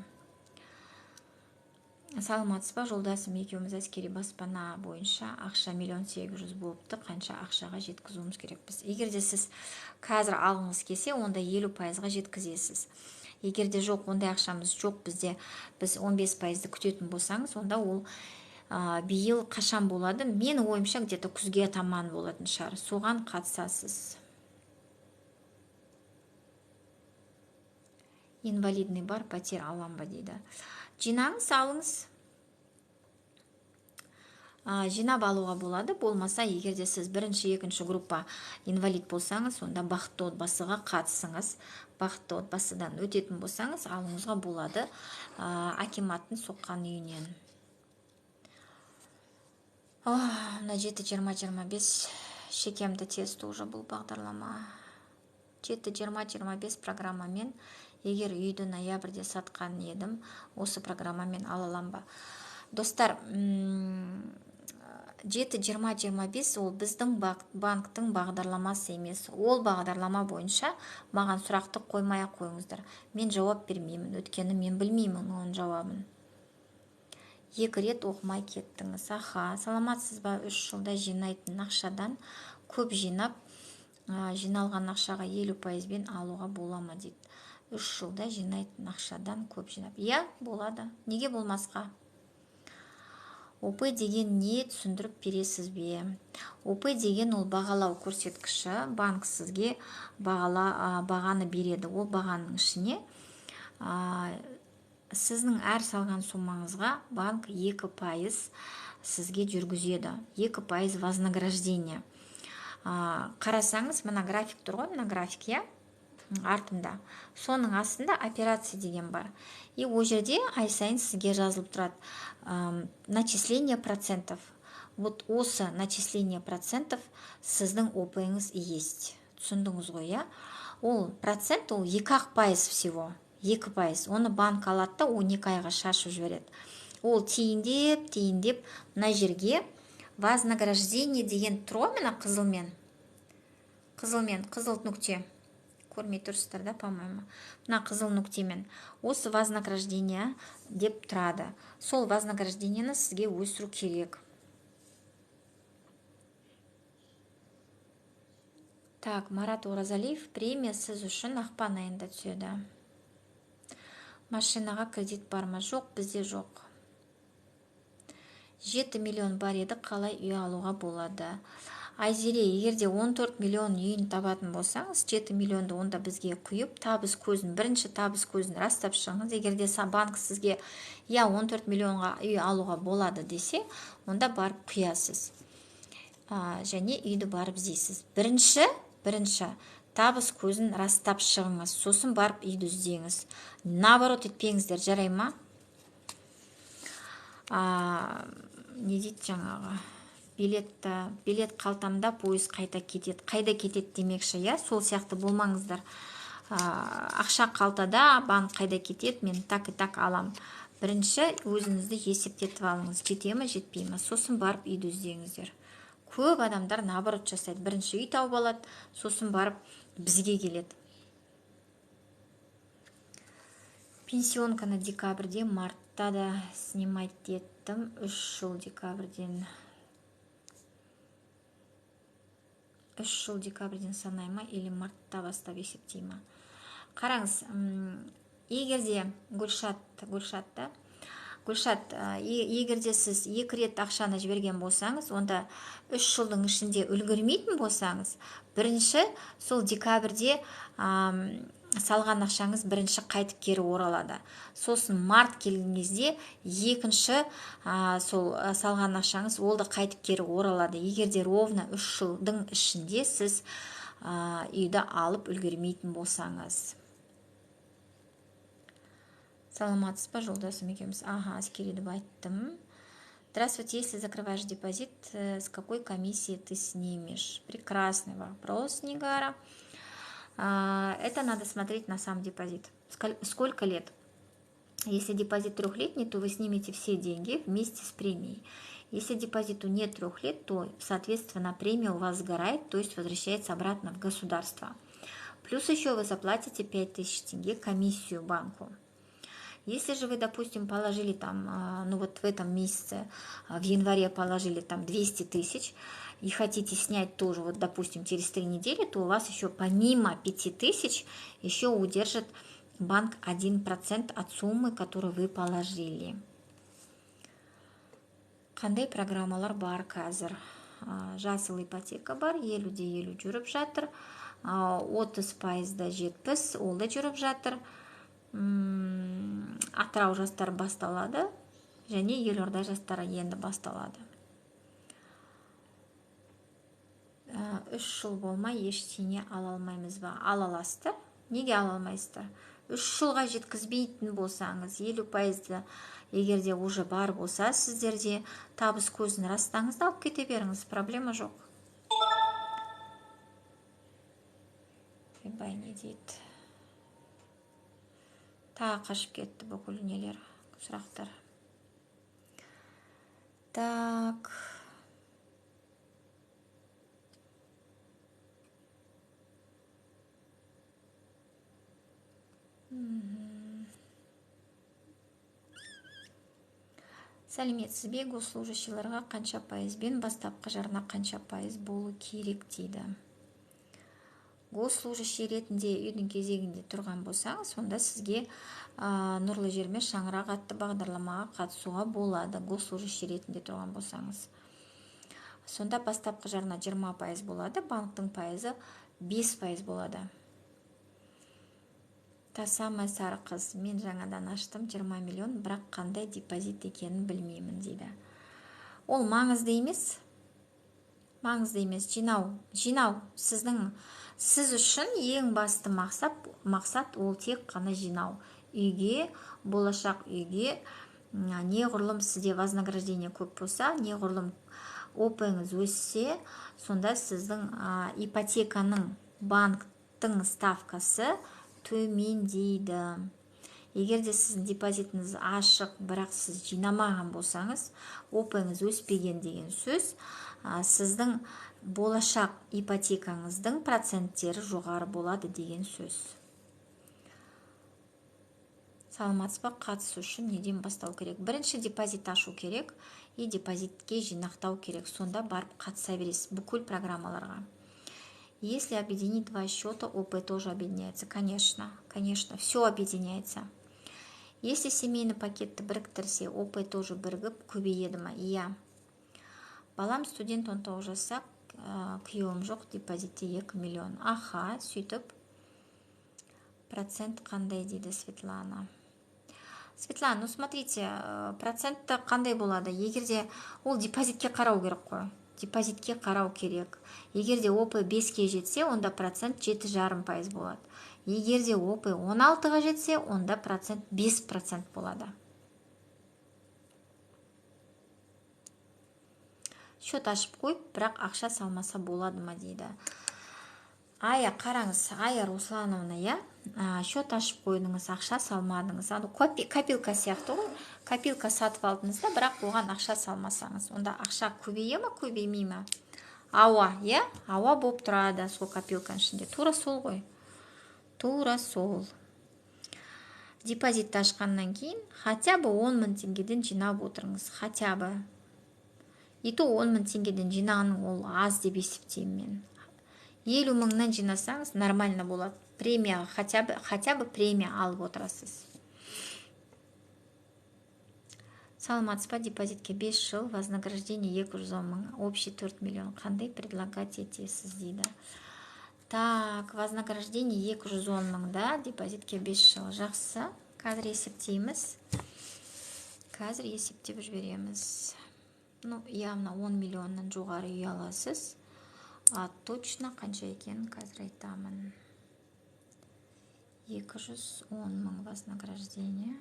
Саламатсыз ба, жолдасым, екеуміз әскери баспана бойынша ақша 1,800,000 болыпты. Қанша ақшаға жеткізуіміз керекпіз? Егерде сіз қазір алғыңыз келсе, онда 50%-ға жеткізесіз. Егерде жоқ, ондай ақшамыз жоқ бізде, біз 15%-ді күтетін болсаңыз, онда ол биыл қашан болады? Мен ойымша где-то күзге таман болатын шығар. Соған қатысасыз. Инвалидный бар, пәтер алам ба дейді. Жинаңыз, алыңыз. Жинап алуға болады. Болмаса, егерде сіз бірінші, екінші группа инвалид болсаңыз, онда бақытты отбасыға қатысыңыз. Бақытты отбасыдан өтетін болсаңыз, алуыңызға болады акиматтың соққан үйінен. Мына 7-20-25 шекемді тесті уже бұл бағдарлама. 7-20-25 программамен егер үйді ноябрьде сатқан едім, осы программамен ала алам ба? Достар, 7-20-25 ол біздің банктың бағдарламасы емес. Ол бағдарлама бойынша маған сұрақты қоймай ақ қойыңыздар. Мен жауап бермеймін, өйткені мен білмеймін оның жауабын. 2 рет оқымай кеттіңіз. Саламатсыз ба? 3 жылда жинайтын ақшадан көп жинап, жиналған ақшаға 50%-бен алуға бола ма дейді. 3 жылда жинайтын ақшадан көп жинап. Иә, болады. Неге болмасқа? ОП деген не, түсіндіріп бересіз бе? ОП деген ол бағалау көрсеткіші. Банк сізге бағаны береді. Ол бағаның ішіне сіздің әр салған суммаңызға банк 2% сізге жүргізеді. 2% вознаграждение. Қарасаңыз, мына график тұр ғой, мына график, иә? Артында. Соның астында операция деген бар. И о жерде ай сайын сізге жазылып тұрады. Начисление процентов. Вот осы начисление процентов сіздің ОП-іңіз есть. Түсіндіңіз ғой, иә? Ол процент, ол 2% всего. 2%. Оны банк алады да 12 айға шашып жібереді. Ол тиіндеп, мына жерге вознаграждение деген тұр ғой, мына қызылмен. Қызыл нүкте. Көрмей тұрсыздар да, по-моему. Мына қызыл нүктемен. Осы вознаграждение деп тұрады. Сол вознаграждениені сізге өсіру керек. Так, Марат Оразалиев, премия сіз үшін ақпан айында түседі. Машинаға кредит бар ма? Жоқ, бізде жоқ. 7 миллион бар еді, қалай үй алуға болады? Айзере, егерде 14 миллион үйін табатын болсаңыз, 7 миллионды онда бізге құйып, бірінші табыс көзін растап шығыңыз. Егерде банк сізге 14 миллионға үй алуға болады десе, онда барып құясыз. Және үйді барып іздейсіз. Бірінші табыс көзін растап шығыңыз, сосын барып үйді іздеңіз. Наоборот етпеңіздер, жарай ма? Не дейді жаңағы? Билет қалтамда, пойыз қайда кетеді демекші, иә? Сол сияқты болмаңыздар. Ақша қалтада, банк қайда кетеді, мен так и так алам. Бірінші өзіңізді есептетіп алыңыз, жете ме, жетпей ме, сосын барып үйді іздеңіздер. Көп адамдар наоборот жасайды. Бірінші үй тауып алады, сосын барып бізге келеді. Пенсионканы декабрьде, мартта да снимать еттім. 3 жыл декабрьден. 3 жыл декабрьден санай ма, или мартта бастап есептей ма? Қараңыз, егерде Гүлшат, егерде сіз 2 рет ақшаны жіберген болсаңыз, онда 3 жылдың ішінде үлгермейтін болсаңыз, бірінші сол декабрьде салған ақшаңыз бірінші қайтып кері оралады. Сосын март келген кезде екінші сол салған ақшаңыз ол да қайтып кері оралады. Егерде ровно 3 жылдың ішінде сіз үйді алып үлгермейтін болсаңыз. Саламатсыз ба, жолдасым екеуміз? Әскериді айттым. Здравствуйте, если закрываешь депозит, с какой комиссии ты снимешь? Прекрасный вопрос, Нигара. Это надо смотреть на сам депозит. Сколько лет? Если депозит 3-летний, то вы снимете все деньги вместе с премией. Если депозиту нет 3 лет, то, соответственно, премия у вас сгорает, то есть возвращается обратно в государство. Плюс еще вы заплатите 5000 тенге комиссию банку. Если же вы, допустим, положили там, в этом месяце, в январе положили там 200 тысяч и хотите снять тоже, допустим, через 3 недели, то у вас еще помимо 5000 еще удержит банк 1% от суммы, которую вы положили. Қандай программалар бар қазір? Жасыл ипотека бар, 50-50 жүріп жатыр. 30%-да 70, ол да жүріп жатыр. Атырау жастар басталады, және Елорда жастары енді басталады. 3 жыл болмай ештеңе ала алмаймыз ба? Ала аласыздар. Неге ала алмайсыздар? 3 жылға жеткізбейтін болсаңыз, 50%-ді егерде уже бар болса, сіздерде табыс көзін растаңыз да алып кете беріңіз, проблема жоқ. Ойбай, не дейді? Тағы қашып кетті бүкіл нелер, сұрақтар. Так. Сәлеметсіз бе, госслужащийларға қанша пайызбен, бастапқы жарна қанша пайыз болу керек дейді. Госслужащий ретінде үйдің кезегінде тұрған болсаңыз, сонда сізге нұрлы жер мен шаңырақ атты бағдарламаға қатысуға болады. Госслужащий ретінде тұрған болсаңыз. Сонда бастапқы жарна 20% болады, банктың пайызы 5% болады. Та самая сары қыз, мен жаңадан аштым 20 миллион, бірақ қандай депозит екенін білмеймін дейді. Ол маңызды емес. Маңызды емес, жинау. Сіз үшін ең басты мақсат ол тек қана жинау. Үйге, болашақ үйге, неғұрлым сізде вознаграждение көп болса, неғұрлым опыңыз өссе, сонда сіздің ипотеканың, банктың ставкасы төмендейді. Егер де сіздің депозитіңіз ашық, бірақ сіз жинамаған болсаңыз, опыңыз өспеген деген сөз, сіздің болашақ ипотекаңыздың проценттері жоғары болады деген сөз. Саламатсыз ба, қатысу үшін неден бастау керек? Бірінші депозит ашу керек и депозитке жинақтау керек. Сонда барып қатыса бересіз бүкіл программаларға. Если объединить два счета, ОП тоже объединяется. Конечно, все объединяется. Если семейный пакетті біріктірсе, ОП тоже бірігіп көбейеді ма? Иә. Балам студент 19 жасақ, күйеуім жоқ, депозитте 2 миллион. Аха, сөйтіп. Процент қандай дейді Светлана? Светлана, ну смотрите, процентті қандай болады? Егерде ол депозитке қарау керек қой. Депозитке қарау керек. Егерде ОП 5-ке жетсе, онда процент 7,5% болады. Егерде ОП 16-ға жетсе, онда процент 5% болады. Счет ашып қойып, бірақ ақша салмаса болады ма дейді. Ая, қараңыз, Ая Руслановна, счет ашып қойдыңыз, ақша салмадыңыз. Копилка сияқты ғой. Копилка сатып алдыңыз да, бірақ оған ақша салмасаңыз, онда ақша көбейе ма, көбеймей ма? Ауа, ауа болып тұрады сол копилканың ішінде. Тура сол ғой. Тура сол. Депозитті ашқаннан кейін, хотя бы 10 мың теңгеден жинап отырыңыз. Хотя бы. И то 10 мың теңгеден жинағаның ол аз деп есептеймін мен. 50 мыңнан жинасаңыз нормально болады. Премия, хотя бы премия алып отырасыз. Саламатсыз ба, депозитке 5 жыл, вознаграждение 210 мың, общий 4 миллион. Қандай предлагать етесіз дейді. Так, вознаграждение 210 мың да, депозитке 5 жыл. Жақсы. Қазір есептейміз. Қазір есептеп жібереміз. Ну, явно 10 миллионнан жоғары үй аласыз. Точно қанша екенін қазір айтамын. 210 мың вознаграждение.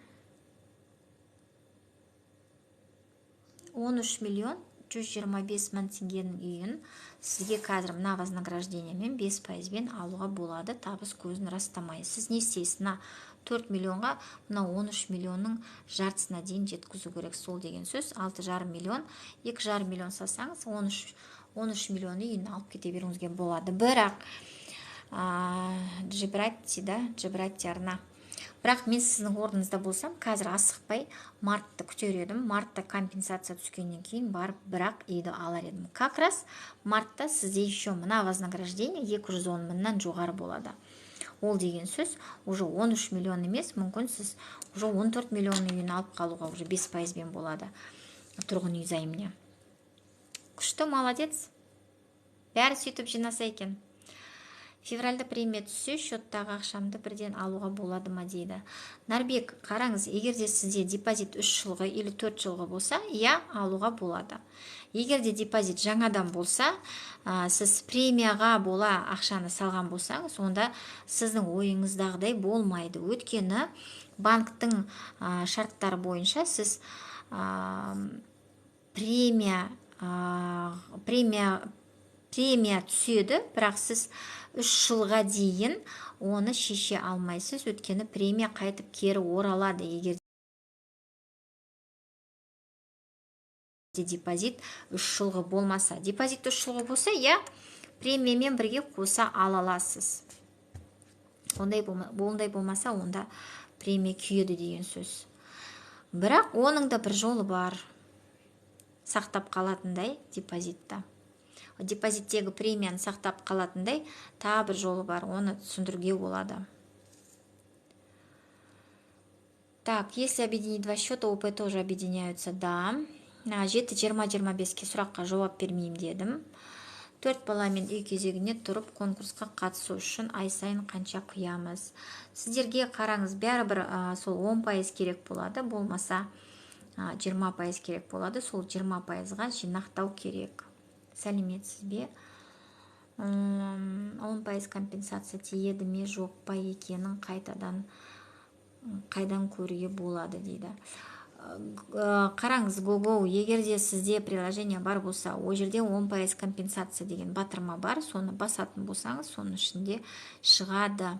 13 миллион 125 мың теңгенің үйін сізге қазір мына вознаграждениемен 5%-бен алуға болады, табыс көзін растамай. Сіз не істейсіз? 4 миллионға мына 13 миллионның жартысына дейін жеткізу керек. Сол деген сөз 6,5 миллион, 2,5 миллион сасаңыз 13 миллион үйін алып кете беруіңізге болады. Бірақ жібірать арна. Бірақ мен сіздің орныңызда болсам, қазір асықпай мартты күтер едім. Мартта компенсация түскеннен кейін барып бірақ үйді алар едім. Как раз мартта сізде еще мына вознаграждение 210 мыңнан жоғары болады. Ол деген сөз уже 13 миллион емес, мүмкін сіз уже 14 миллион үйін алып қалуға уже 5%-бен болады тұрғын үй займіне. Күшті, молодец. Бәрі сөйтіп жинаса екен. Февральда премия түссе, счеттағы ақшамды бірден алуға болады ма дейді. Нарбек, қараңыз, егер де сізде депозит 3 жылғы или 4 жылғы болса, алуға болады. Егер де депозит жаңадан болса, сіз премияға бола ақшаны салған болсаңыз, онда сіздің ойыңыздағыдай болмайды. Өйткені банктың шарттары бойынша сіз премия түседі, бірақ сіз 3 жылға дейін оны шеше алмайсыз, өйткені премия қайтып кері оралады, егер депозит 3 жылғы болмаса. Депозит 3 жылғы болса, премиямен бірге қоса ала аласыз. Ондай болмаса, онда премия күйеді деген сөз. Бірақ оның да бір жолы бар. Сақтап қалатындай депозитта. Депозиттегі премияны сақтап қалатындай тағы бір жолы бар, оны түсіндіруге болады. Так, если объединить два счета, ОП тоже объединяются, да. 7-20-25-ке сұраққа жауап бермеймін дедім. 4 баламен үй кезегіне тұрып, конкурсқа қатысу үшін ай сайын қанша құямыз? Сіздерге қараңыз, бәрібір сол 10% керек болады, болмаса 20% керек болады. Сол 20%-ға жинақтау керек. Сәлеметсіз бе? 10% компенсация тиеді ме, жоқ па екенін қайдан көруге болады дейді. Қараңыз, Google, егер де сізде приложение бар болса, о жерде 10% компенсация деген батырма бар, соны басатын болсаңыз, соның ішінде шығады.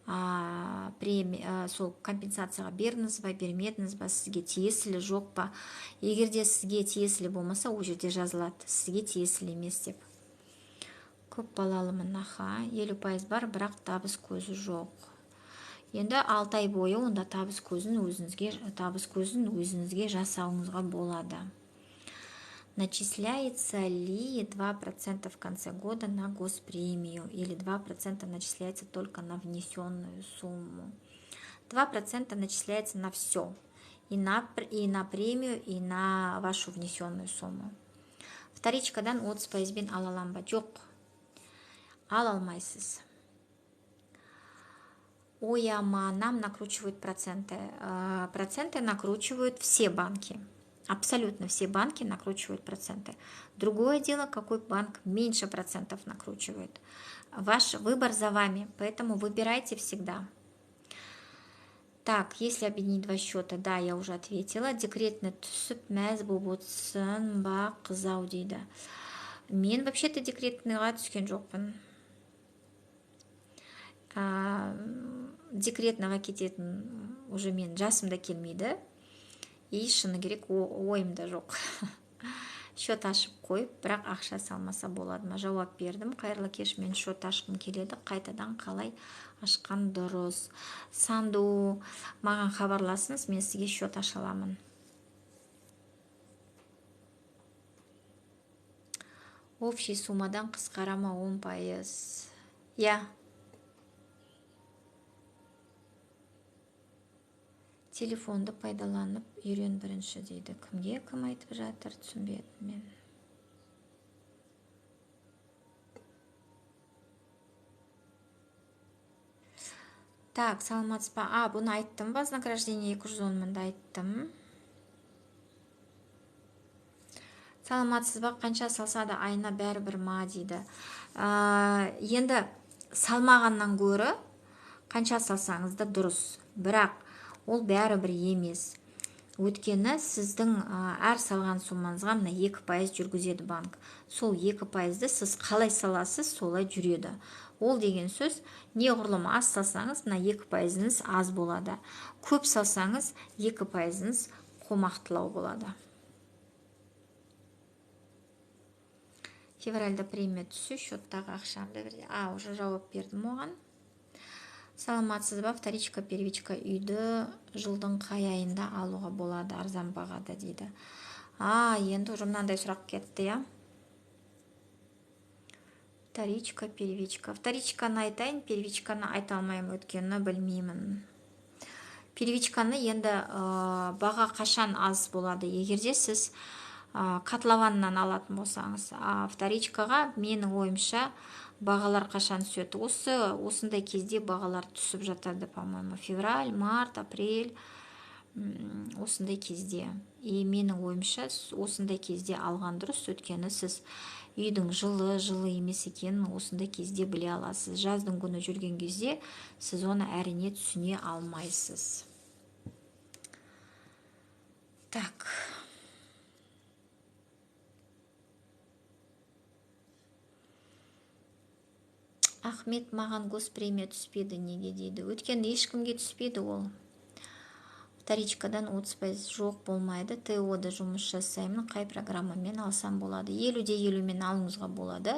Сол компенсацияға бердіңіз ба, бермедіңіз ба, сізге тиесілі жоқ па. Егер де сізге тиесілі болмаса, о жерде жазылады, сізге тиесілі емес деп. Көп балалымын, 50% бар, бірақ табыс көзі жоқ. Енді 6 ай бойы онда табыс көзін өзіңізге жасауыңызға болады. Начисляется ли 2% в конце года на госпремию или 2% начисляется только на внесенную сумму? 2% начисляется на все, и на премию, и на вашу внесенную сумму. Вторичкадан 30%бен ала алам ба? Жоқ, ала алмайсыз. Нам накручивают проценты. Проценты накручивают все банки. Абсолютно все банки накручивают проценты. Другое дело, какой банк меньше процентов накручивает. Ваш выбор за вами, поэтому выбирайте всегда. Так, если объединить два счета, да, я уже ответила. Декретный түсіп мәз болсын ба қызау дейді. Мен вообще-то декретныйға түскен жоқпын. Декретныйға кететін уже мен жасымда келмейді. И шыны керек, ойымда жоқ. Счет ашып қойып, бірақ ақша салмаса болады ма? Жауап бердім. Қайырлы кеш, мен счет ашқым келеді. Қайтадан қалай ашқан дұрыс? Санду, маған хабарласыңыз, мен сізге счет аша аламын. Общий суммадан қысқара ма 10%? Телефонды пайдаланып үйрен бірінші дейді. Кімге кім айтып жатыр, түсінбедім мен. Так, саламатсыз ба? Бұны айттым, вознаграждение 210-мында айттым. Саламатсыз ба? Қанша салса да айына бәрібір ма дейді. Енді салмағаннан гөрі қанша салсаңыз да дұрыс. Бірақ ол бәрібір емес. Өйткені сіздің әр салған суммаңызға мына 2% жүргізеді банк. Сол 2%-ді сіз қалай саласыз, солай жүреді. Ол деген сөз, неғұрлым аз салсаңыз, мына 2%-іңіз аз болады. Көп салсаңыз, 2%-іңіз қомақтылау болады. Февральда премия түсі, счеттағы ақшамды берді. Уже жауап бердім оған. Саламатсыз ба? Вторичка, первичка үйді жылдың қай айында алуға болады арзан бағада дейді. Енді уже мынандай сұрақ кетті, Вторичка, первичка. Вторичканы айтайын, первичканы айта алмаймын, өткені білмеймін. Первичканы енді баға қашан аз болады? Егерде сіз котлованнан алатын болсаңыз. Вторичкаға менің ойымша бағалар қашан түседі? Осындай кезде бағалар түсіп жатады, по-моему, февраль, март, апрель, осындай кезде. И менің ойымша осындай кезде алған дұрыс, өйткені сіз үйдің жылы емес екенін осындай кезде біле аласыз. Жаздың күні жүрген кезде сіз оны әрине түсіне алмайсыз. Так. Ахмет, маған госпремия түспеді, неге дейді? Өйткені ешкімге түспеді ол. Вторичкадан 30% жоқ болмайды. ТО-да жұмыс жасаймын. Қай программамен алсам болады? 50-50-мен алыңызға болады.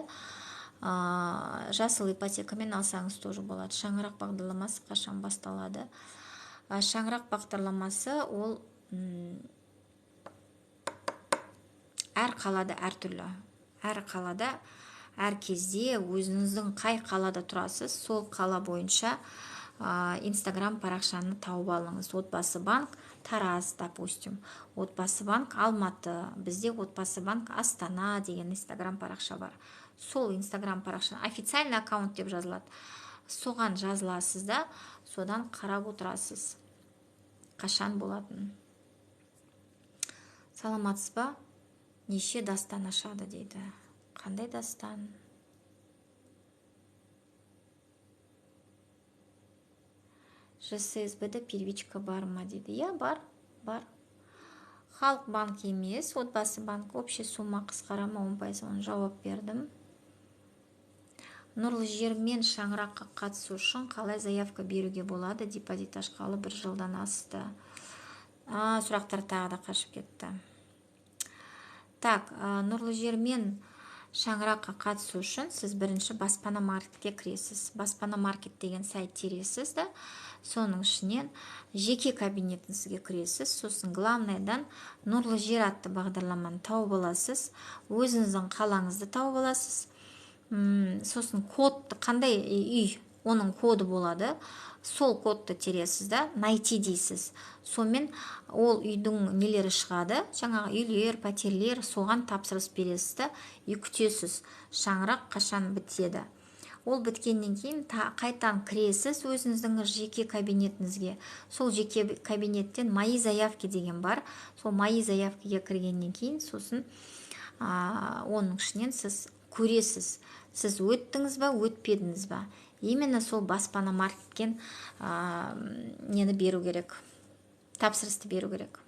Жасыл ипотекамен алсаңыз тоже болады. Шаңырақ бағдарламасы қашан басталады? Шаңырақ бағдарламасы ол әр қалада әртүрлі. Әр қалада, әр кезде өзіңіздің қай қалада тұрасыз, сол қала бойынша Инстаграм парақшаны тауып алыңыз. Отбасы банк Тараз, допустим. Отбасы банк Алматы. Бізде отбасы банк Астана деген Инстаграм парақша бар. Сол Инстаграм парақшаны официальный аккаунт деп жазылады. Соған жазыласыз да, содан қарап отырасыз қашан болатын. Саламатсыз ба? Неше дастан ашады дейді. Қандай дастан? ЖССБ-де первичка бар ма дейді. Я, бар. Халық банк емес, отбасы банк. Общий сумма қысқара ма 10%? Оны жауап бердім. Нұрлы жермен шаңыраққа қатысу үшін қалай заявка беруге болады? Депозит ашқалы 1 жылдан асты. Сұрақтар тағы да қашып кетті. Так, нұрлы жермен шаңыраққа қатысу үшін сіз бірінші баспана маркетке кіресіз. Баспана маркет деген сайт тересіз да, соның ішінен жеке кабинетіңізге кіресіз. Сосын главныйдан нұрлы жер атты бағдарламаны тауып аласыз. Өзіңіздің қалаңызды тауып аласыз. Сосын кодты, қандай үй, оның коды болады. Сол кодты тересіз да, найти дейсіз. Сонымен ол үйдің нелері шығады, жаңағы үйлер, пәтерлер, соған тапсырыс бересіз да, үй күтесіз. Шаңырақ қашан бітеді? Ол біткеннен кейін қайтан кіресіз өзіңіздің жеке кабинетіңізге. Сол жеке кабинеттен мои заявки деген бар. Сол мои заявкиге кіргеннен кейін сосын оның ішінен сіз көресіз. Сіз өттіңіз ба, өтпедіңіз ба? Именно сол баспана маркеткен нені беру керек, тапсырысты беру керек.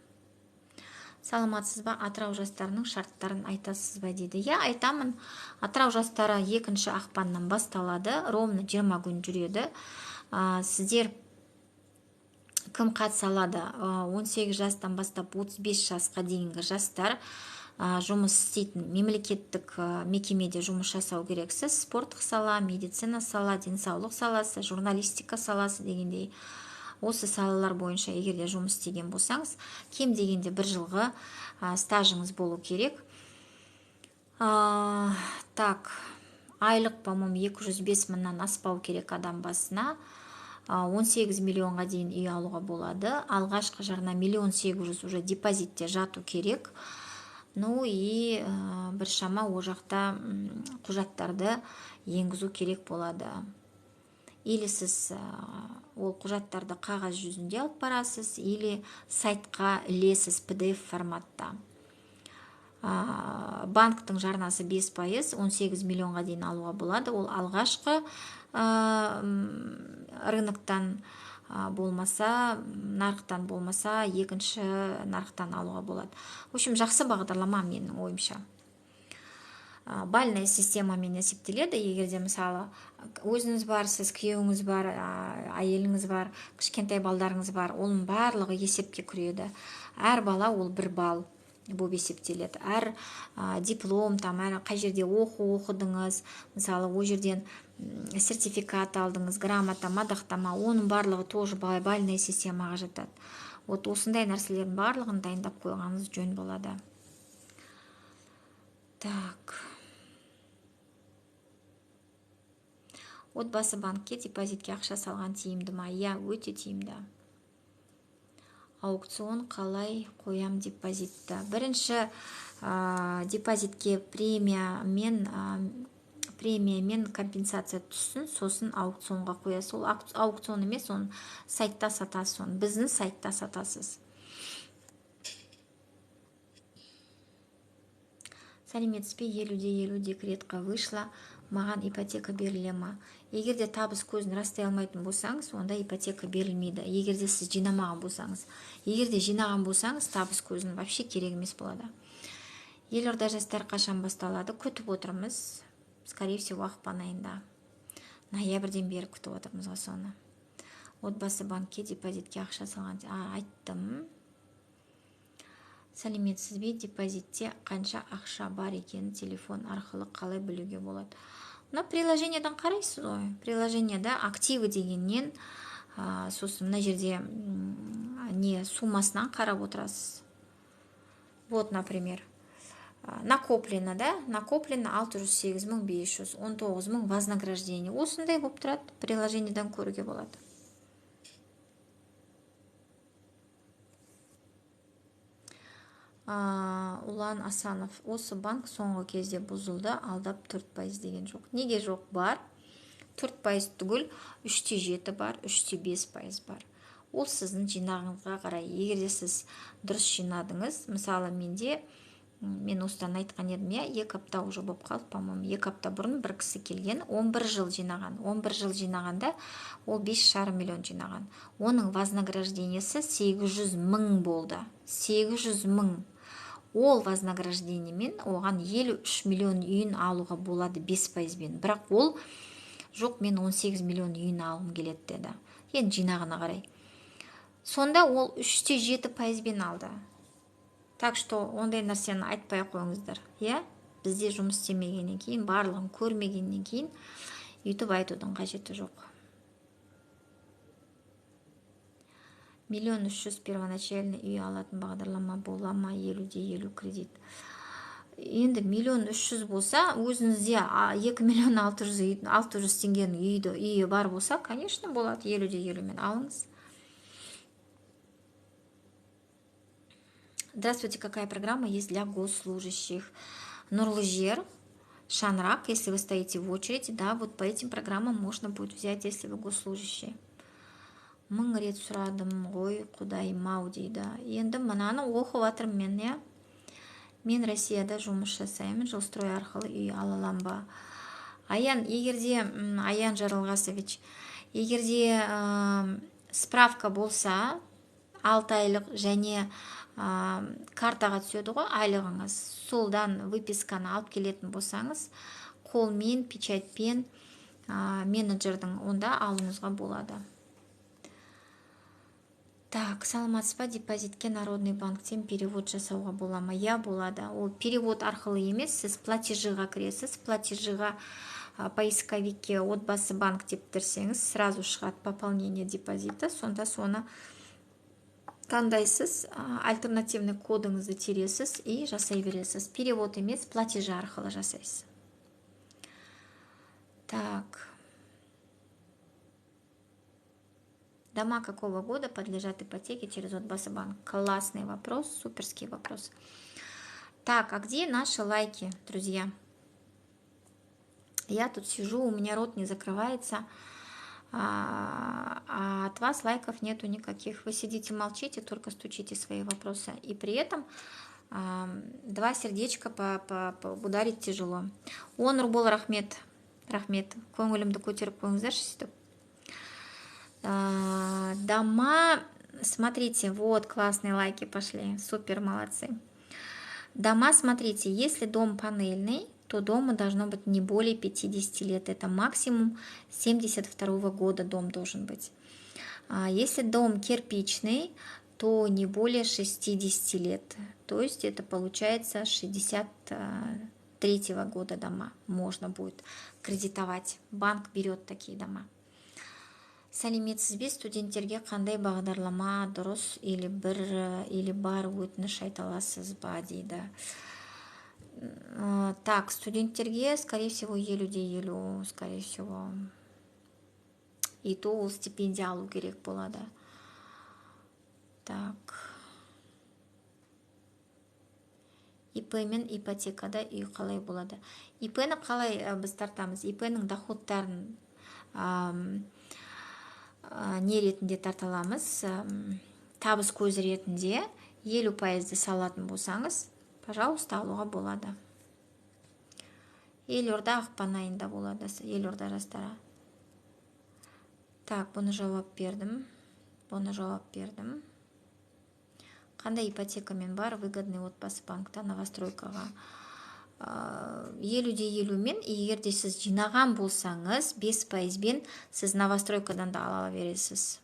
Саламатсыз ба? Атырау жастарының шарттарын айтасыз ба дейді. Я айтамын. Атырау жастары 2 ақпаннан басталады, ровно 20 күн жүреді. Сіздер кім қатыса алады? 18 жастан бастап 35 жасқа дейінгі жастар жұмыс істейтін мемлекеттік мекемеде жұмыс жасау керексіз. Спорттық сала, медицина сала, денсаулық саласы, журналистика саласы дегендей. Осы салалар бойынша егерде жұмыс істеген болсаңыз, кем дегенде 1 жылғы стажыңыз болу керек. Так, айлық, по-моему, 205 мыңнан аспау керек адам басына. 18 миллионға дейін үй алуға болады. Алғашқы жарна 1,8 миллион уже депозитте жату керек. Ну и біршама о жақта құжаттарды енгізу керек болады. Или сіз ол құжаттарды қағаз жүзінде алып барасыз, или сайтқа ілесіз PDF форматта. Банктың жарнасы 5%, 18 миллионға дейін алуға болады. Ол алғашқы рыноктан болмаса, нарықтан болмаса, екінші нарықтан алуға болады. В общем, жақсы бағдарлама менің ойымша. Бальная системамен есептеледі. Егерде мысалы өзіңіз бар, сіз күйеуіңіз бар, әйеліңіз бар, кішкентай балдарыңыз бар, оның барлығы есепке кіреді. Әр бала ол 1 балл болып есептеледі. Әр диплом, әр қай жерде оқыдыңыз, мысалы о жерден сертификат алдыңыз, грамота, мадақтама, оның барлығы тоже бальная системаға жатады. Вот осындай нәрселердің барлығын дайындап қойғаныңыз жөн болады. Так. Отбасы банкке депозитке ақша салған тиімді ма? Я, өте тиімді. аукцион қалай қоям депозитті? Бірінші депозитке премия мен компенсация түссін, сосын аукционға қоясыз. Ол аукцион емес, оны сайтта сатасыз, оны біздің сайтта сатасыз. Сәлеметсіз бе, 50-50 декретқа вышла, маған ипотека беріле ма? Егерде табыс көзін растай алмайтын болсаңыз, онда ипотека берілмейді. Егерде сіз жинамаған болсаңыз. Егерде жинаған болсаңыз, табыс көзін вообще керек емес болады. Елорда жастар қашан басталады? Күтіп отырмыз. Скорее всего, ақпан айында. Ноябрьден бері күтіп отырмыз соны. Отбасы банкке депозитке ақша салған. Айттым. Сәлеметсіз бе, депозитте қанша ақша бар екенін телефон арқылы қалай білуге болады? Мына приложениеден қарайсыз ғой. Приложениеда активы дегеннен, сосын мына жерде не суммасынан қарап отырасыз. Вот, например, накоплено, да? Накоплено 608 500, 19 000 вознаграждение. Осындай болып тұрады, приложениеден көруге болады. Улан Асанов, осы банк соңғы кезде бұзылды, алдап 4% деген жоқ. Неге жоқ? Бар. 4% түгіл, 3-7 бар, 3-5% бар. Ол сіздің жинағыңызға қарай. Егерде сіз дұрыс жинадыңыз, мысалы мен осыдан айтқан едім, 2 апта уже болып қалды, по-моему, 2 апта бұрын бір кісі келген, 11 жыл жинаған. 11 жыл жинағанда ол 5,5 миллион жинаған. Оның вознаграждениесі 800 000 болды. 800 000. Ол вознаграждениемен оған 53 миллион үйін алуға болады 5%-бен. Бірақ ол жоқ, мен 18 миллион үйін алғым келеді деді. Енді жинағына қарай. Сонда ол 3-7%-бен алды. Так что ондай нәрсені айтпай қойыңыздар. Бізде жұмыс істемегеннен кейін, барлығын көрмегеннен кейін өйтіп айтудың қажеті жоқ. 1 300 000 первоначальный үй алатын бағдарлама бола ма? 50-50 кредит. Енді 1 300 000 болса, өзіңізде 2 600 теңгенің үйі бар болса, конечно, болады. 50-50 мен алыңыз. Здравствуйте, какая программа есть для госслужащих? Нурлы жер, Шанрак, если вы стоите в очереди, да, вот по этим программам можно будет взять, если вы госслужащие. 1000 рет сұрадым ғой, құдайым-ау дейді. Енді мынаны оқып жатырмын мен, иә. Мен Россияда жұмыс жасаймын, жилстрой арқылы үй ала алам ба? Аян Жарылғасович, егерде справка болса, 6 айлық және картаға түседі ғой айлығыңыз, солдан выписканы алып келетін болсаңыз, қолмен, печатпен менеджердің онда алуыңызға болады. Так, саламатсыз ба, депозитке Народный банктен перевод жасауға бола ма? Болады. Ол перевод арқылы емес, сіз платежыға кіресіз, платежыға поисковикке отбасы банк деп кірсеңіз, сразу шығады пополнение депозита, сонда соны таңдайсыз, альтернативный кодыңызды тересіз и жасай бересіз. Перевод емес, платежы арқылы жасайсыз. Так. Дома какого года подлежат ипотеке через отбасы банк? Классный вопрос, суперский вопрос. Так, а где наши лайки, друзья? Я тут сижу, у меня рот не закрывается, а от вас лайков нету никаких. Вы сидите, молчите, только стучите свои вопросы. И при этом 2 сердечка ударить тяжело. Онур бол, рахмет. Көңілімді көтеріп қойыңыздаршы сөйтіп. Дома, смотрите, вот классные лайки пошли, супер, молодцы. Дома, смотрите, если дом панельный, то дому должно быть не более 50 лет, это максимум 72 года дом должен быть. Если дом кирпичный, то не более 60 лет, то есть это получается 63 года дома можно будет кредитовать, банк берет такие дома. Сәлеметсіз бе, студенттерге қандай бағдарлама дұрыс или бар өтініш айта аласыз ба дейді. Так, студенттерге, скорее всего, 50-50, скорее всего. И то ол стипендия алу керек болады. Так. ИП мен ипотекада үй қалай болады? ИП-ні қалай біз тартамыз? ИП-нің доходтарын не ретінде тарта аламыз? Табыс көзі ретінде 50%-ді салатын болсаңыз, пожалуйста, алуға болады. Елорда ақпан айында болады, Елорда жастары. Так, бұны жауап бердім. Қандай ипотекамен бар? Выгодный отбасы банкта новостройкаға. 50-50 мен, егерде сіз жинаған болсаңыз, 5%-бен сіз новостройкадан да ала бересіз.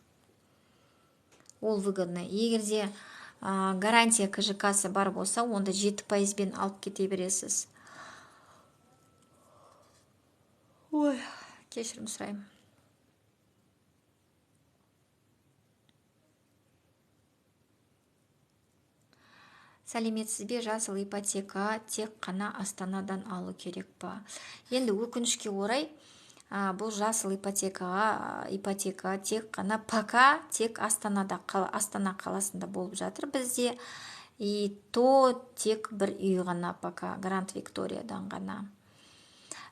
Ол выгодный. Егерде гарантия КЖК-сы бар болса, онда 7%-бен алып кете бересіз. Ой, кешірім сұраймын. Сәлеметсіз бе, жасыл ипотека тек қана Астанадан алу керек па? Енді өкінішке орай, бұл жасыл ипотека тек қана пока тек Астана қаласында болып жатыр бізде. И то тек бір үй ғана пока, Гранд Викториядан ғана.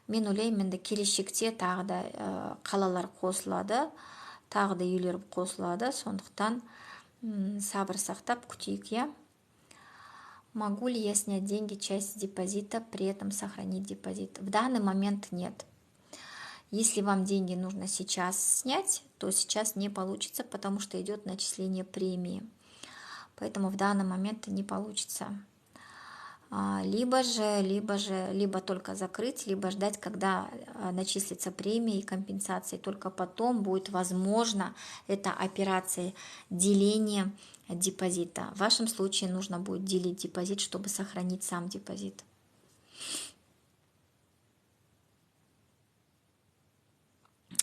Мен ойлаймын, енді келешекте тағы да қалалар қосылады, тағы да үйлер қосылады, сондықтан сабыр сақтап күтейік, иә? Могу ли я снять деньги, часть депозита, при этом сохранить депозит? В данный момент нет. Если вам деньги нужно сейчас снять, то сейчас не получится, потому что идет начисление премии. Поэтому в данный момент не получится. Либо только закрыть, либо ждать, когда начислится премия и компенсации. Только потом будет возможно эта операция деления депозита. В вашем случае нужно будет делить депозит, чтобы сохранить сам депозит.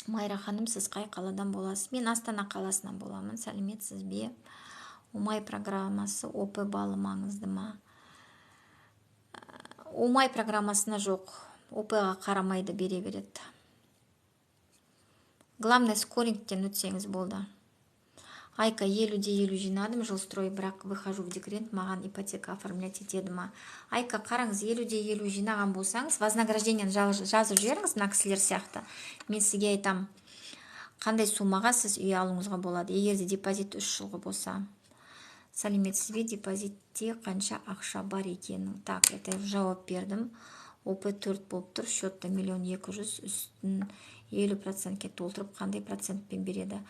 Майра ханым, сіз қай қаладан боласыз? Мен Астана қаласынан боламын. Сәлеметсіз бе? Умай программасы ОП балы маңызды ма? Умай программасына жоқ. ОП-ға қарамайды, бере береді. Главное, скорингтен өтсеңіз болды. Айка, 50-50 жинадым, жилстрой, бірақ выхожу в декрет, маған ипотека оформлять етеді ма? Айка, қараңыз, 50-50 жинаған болсаңыз, вознаграждениені жазып жіберіңіз, мына кісілер сияқты. Мен сізге айтам, қандай суммаға сіз үй алуыңызға болады, егерде депозит 3 жылғы болса. Сәлеметсіз бе, депозитте қанша ақша бар екенін? Так, это жауап бердім. ОП 4 болып тұр, счетта 1 200 000, үстін 50%-ке толтырып, қандай процентпен береді?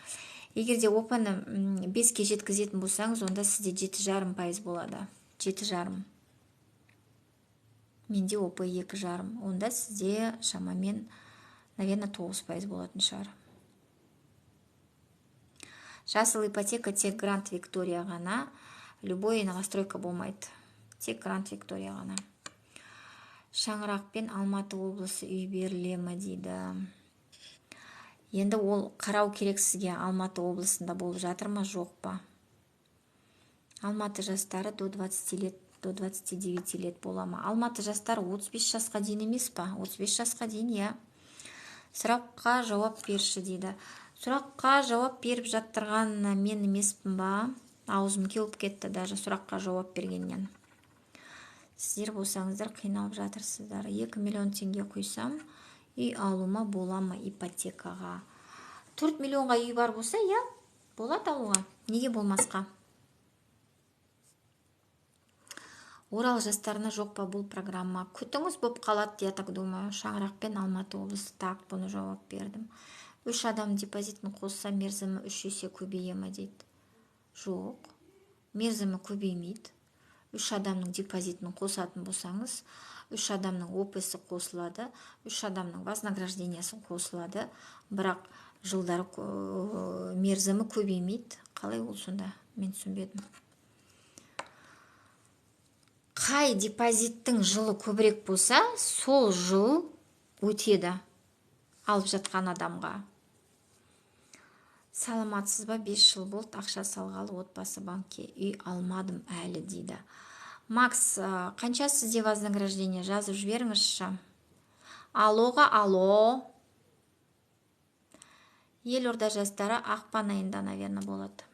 Егерде ОП-ны 5-ке жеткізетін болсаңыз, онда сізде 7,5% болады. 7,5. Менде ОП 2,5. Онда сізде шамамен, наверное, 9% болатын шығар. Жасыл ипотека тек Гранд Виктория ғана, любой новостройка болмайды. Тек Гранд Виктория ғана. Шаңырақпен Алматы облысы үй беріле ме дейді. Енді ол қарау керек сізге, Алматы облысында болып жатыр ма, жоқ па? Алматы жастары до 20 лет, до 29 лет бола ма? Алматы жастары 35 жасқа дейін емес па? 35 жасқа дейін, иә. Сұраққа жауап берші дейді. Сұраққа жауап беріп жаттырған мен емеспін ба? Аузым кеуіп кетті даже сұраққа жауап бергеннен. Сіздер болсаңыздар қиналып жатырсыздар. 2 миллион теңге құйсам, үй алума бола ма ипотекаға? 4 миллионға үй бар болса, иә, болады алуға. Неге болмасқа? Орал жастарына жоқ па бұл программа? Күтіңіз болып қалады, я так думаю. Шаңырақпен Алматы облысы. Так, бұны жауап бердім. 3 адам депозитін қосса, мерзімі 3 есе көбейе ме дейді. Жоқ, мерзімі көбеймейді. 3 адамның депозитін қосатын болсаңыз, 3 адамның ОП-сы қосылады, 3 адамның вознаграждениесі қосылады, бірақ жылдары мерзімі көбеймейді. Қалай ол сонда? Мен түсінбедім. Қай депозиттің жылы көбірек болса, сол жыл өтеді алып жатқан адамға. Саламатсыз ба, 5 жыл болды, ақша салғалы отбасы банкке, үй алмадым әлі дейді. Макс, қанша сізде вознаграждение? Жазып жіберіңізші. Алоға, алло. Елорда жастары ақпан айында, наверное, болады.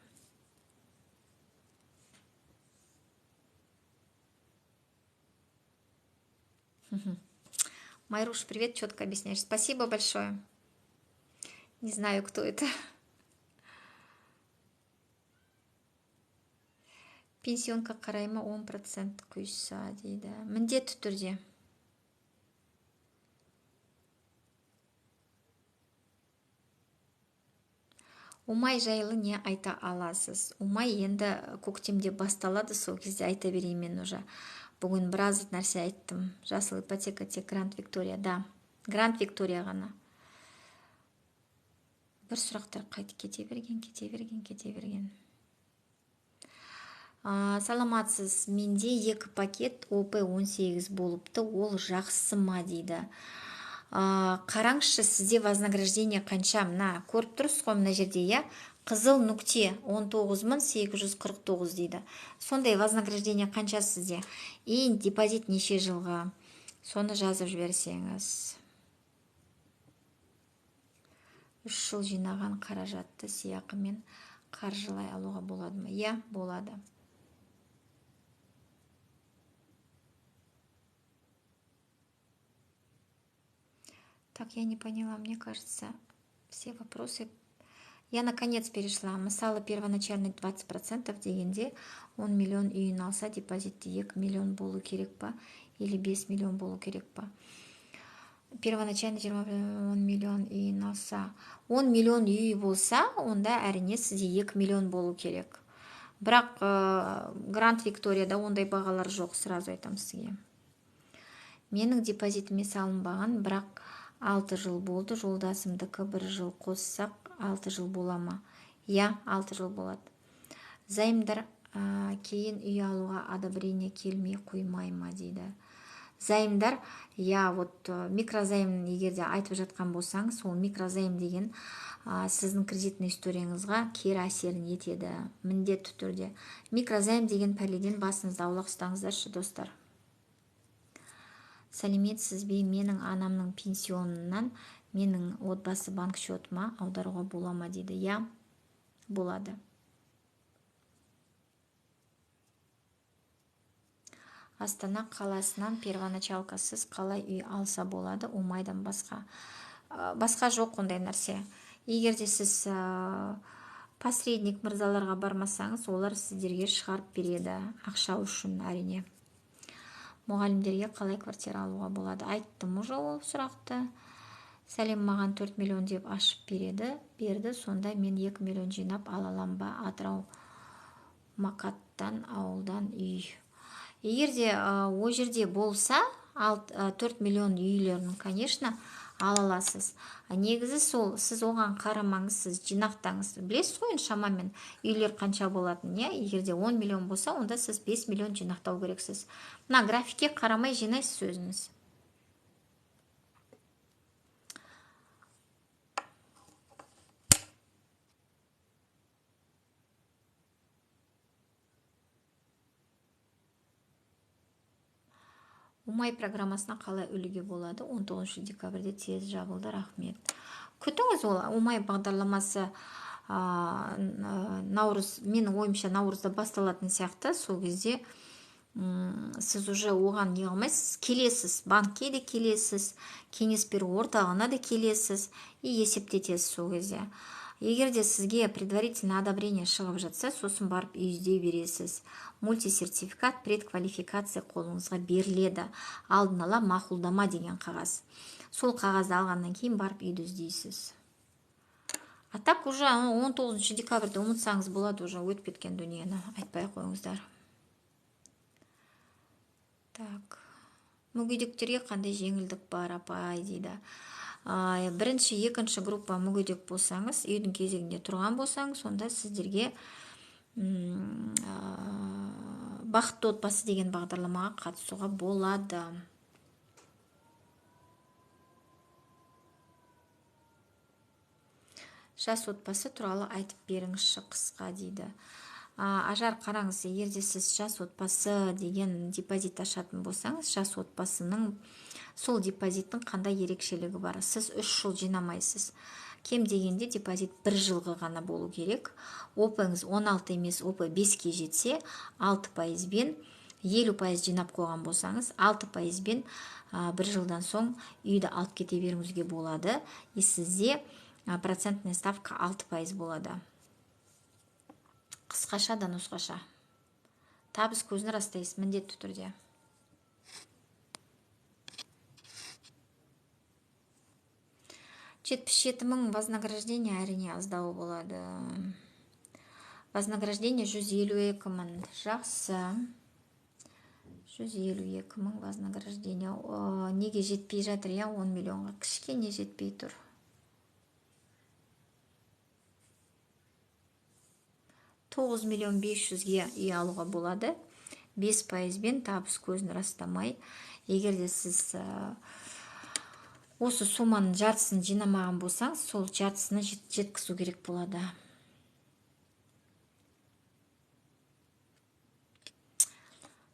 Майруш, привет, четко объясняешь. Спасибо большое. Не знаю, кто это. Пенсионка қарай ма 10% құйса дейді. Міндетті түрде. Умай жайлы не айта аласыз? Умай енді көктемде басталады, сол кезде айта берейін мен уже. Бүгін біраз нәрсе айттым. Жасыл ипотека тек Гранд Виктория, да. Гранд Виктория ғана. Бір сұрақтар қайтып кете берген. Саламатсыз, менде 2 пакет ОП-18 болыпты, ол жақсы ма дейді. Қараңызшы, сізде вознаграждение қанша? Мына көріп тұрсыз ғой, мына жерде, иә? Қызыл нүкте 19.849 дейді. Сондай вознаграждение қанша сізде? И депозит неше жылға? Соны жазып жіберсеңіз. 3 жыл жинаған қаражатты сыйақымен қаржылай алуға болады ма? Иә, болады. Так, я не поняла, мне кажется, все вопросы... Я наконец перешла. Мысалы, первоначальный 20% дегенде 10 миллион үйін алса, депозитті 2 миллион болу керек па? Или 5 миллион болу керек па? Первоначальный 10 миллион үйін алса. 10 миллион үй болса, онда әрине сізде 2 миллион болу керек. Бірақ Гранд Викторияда ондай бағалар жоқ, сразу айтам сізге. Менің депозитіме салынбаған, бірақ 6 жыл болды, жолдасымдікі 1 жыл қоссақ 6 жыл бола ма? Я, 6 жыл болады. Займдар кейін үй алуға одобрение келмей қоймай ма дейді. Займдар, я вот микрозайм егерде айтып жатқан болсаңыз, сол микрозайм деген сіздің кредитный историяңызға кері әсерін етеді, міндетті түрде. Микрозайм деген пәледен басыңызды аулақ ұстаңыздаршы, достар. Сәлеметсіз бе, менің анамның пенсионынан менің отбасы банк счетыма аударуға бола ма дейді. Я, болады. Астана қаласынан первоначалкасыз қалай үй алса болады, Умайдан басқа. Басқа жоқ ондай нәрсе. Егерде сіз посредник мырзаларға бармасаңыз, олар сіздерге шығарып береді, ақша үшін әрине. Мұғалімдерге қалай квартира алуға болады? Айттым уже ол сұрақты. Сәлем, маған 4 миллион деп ашып берді, сонда мен 2 миллион жинап алалам ба? Атырау Мақаттан ауылдан үй. Егерде о жерде болса, 4 миллион үйлерін, конечно, алаласыз. Негізі сол, сіз оған қарамаңыз, сіз жинақтаңыз. Білесіз ғой, шамамен үйлер қанша болатын, не? Егерде 10 миллион болса, онда сіз 5 миллион жинақтау керексіз. Мына графикке қарамай жинайсыз өзіңіз. Умай программасына қалай үліге болады? 19 декабрьде тез жабылды, рахмет. Күтіңіз ол, Умай бағдарламасы наурыз, менің ойымша наурызда басталатын сияқты, сол кезде сіз уже оған не алмайсыз, келесіз, банкке де келесіз, кеңес беру орталығына да келесіз, и есептетесіз сол кезде. Егерде сізге предварительно одобрение шығып жатса, сосын барып үй іздей бересіз. Мультисертификат предквалификация қолыңызға беріледі. Алдын ала мақұлдама деген қағаз. Сол қағазды алғаннан кейін барып үйді іздейсіз. А так уже 19 декабрьде ұмытсаңыз болады, уже өтіп кеткен дүниені. Айтпай қойыңыздар. Так. Мүгедектерге қандай жеңілдік бар, апай дейді. Бірінші, екінші группа мүгедек болсаңыз, үйдің кезегінде тұрған болсаңыз, сонда сіздерге бақытты отбасы деген бағдарламаға қатысуға болады. Жас отбасы туралы айтып беріңізші қысқа дейді. Ажар, қараңыз, егерде сіз жас отбасы деген депозит ашатын болсаңыз, жас отбасының сол депозиттің қандай ерекшелігі бар? Сіз 3 жыл жинамайсыз. Кем дегенде депозит 1 жылғы ғана болу керек. Опыңыз 16 емес, опы 5-ке жетсе, 6%-бен 50% жинап қойған болсаңыз 6%бен бір жылдан соң үйді алып кете беруіңізге болады. И сізде процентная ставка 6% болады. Қысқаша да нұсқаша. Табыс көзін растайсыз міндетті түрде. Жетпіс 7 мың вознаграждение әрине аздау болады. Вознаграждение 152 мың. Жақсы. 152 мың вознаграждение. Неге жетпей жатыр, 10 миллионға? Кішкене жетпей тұр. $9 миллион 500-ге үй алуға болады. 5%бен табыс көзін растамай. Егер де сіз осы суманың жартысын жинамаған болсаңыз, сол жартысына жеткізу керек болады.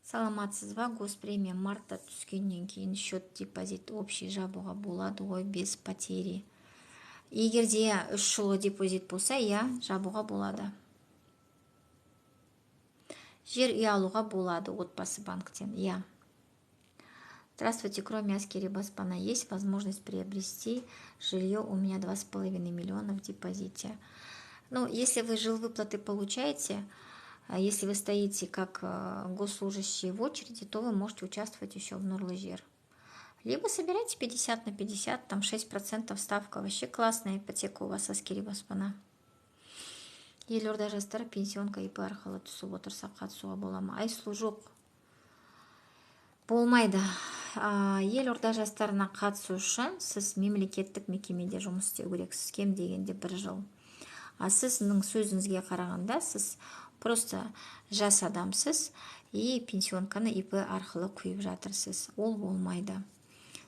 Саламатсыз ба? Госпремия мартта түскеннен кейін счет депозит общий жабуға болады ғой без потери. Егер де 3 жылғы депозит болса, жабуға болады. Жер үй алуға болады отбасы банктен, Здравствуйте, кроме Аскери Баспана есть возможность приобрести жилье? У меня 2,5 миллиона в депозите. Ну, если вы жилвыплаты получаете, если вы стоите как госслужащие в очереди, то вы можете участвовать еще в Нурлы жер. Либо собирайте 50 на 50, там 6% ставка. Вообще классная ипотека у вас, Аскери Баспана. Елорда жастары пенсионка ИП арқылы түсіп отырса қатысуға бола ма? Айсұлу жоқ. Болмайды. Елорда жастарына қатысу үшін сіз мемлекеттік мекемеде жұмыс істеу керексіз, кем дегенде 1 жыл. Сіздің сөзіңізге қарағанда сіз просто жас адамсыз и пенсионканы ИП арқылы құйып жатырсыз. Ол болмайды.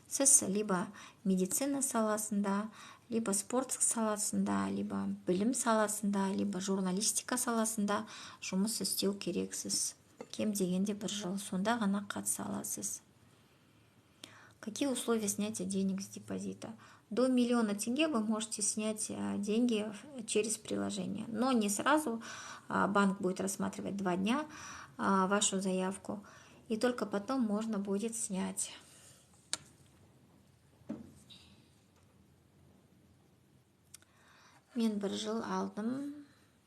Сіз либо медицина саласында, либо спорт саласында, либо білім саласында, либо журналистика саласында жұмыс істеу керексіз. Кем дегенде 1 жыл. Сонда ғана қатыса аласыз. Какие условия снятия денег с депозита? До 1 миллиона тенге вы можете снять деньги через приложение. Но не сразу. Банк будет рассматривать 2 дня вашу заявку. И только потом можно будет снять. Мен 1 жыл алдым.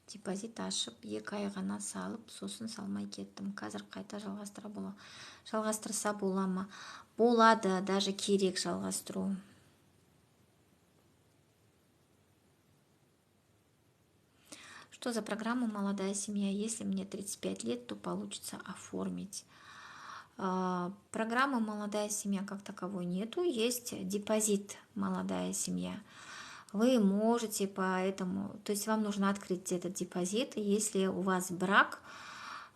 Депозит ашып, 2 ай ғана салып, сосын салмай кеттім. Қазір қайта жалғастырса бола ма? Болады, даже керек жалғастыру. Что за программа «Молодая семья»? Если мне 35 лет, то получится оформить. Программы «Молодая семья» как таковой нету. Есть депозит «Молодая семья». Вы можете поэтому, то есть вам нужно открыть этот депозит, если у вас брак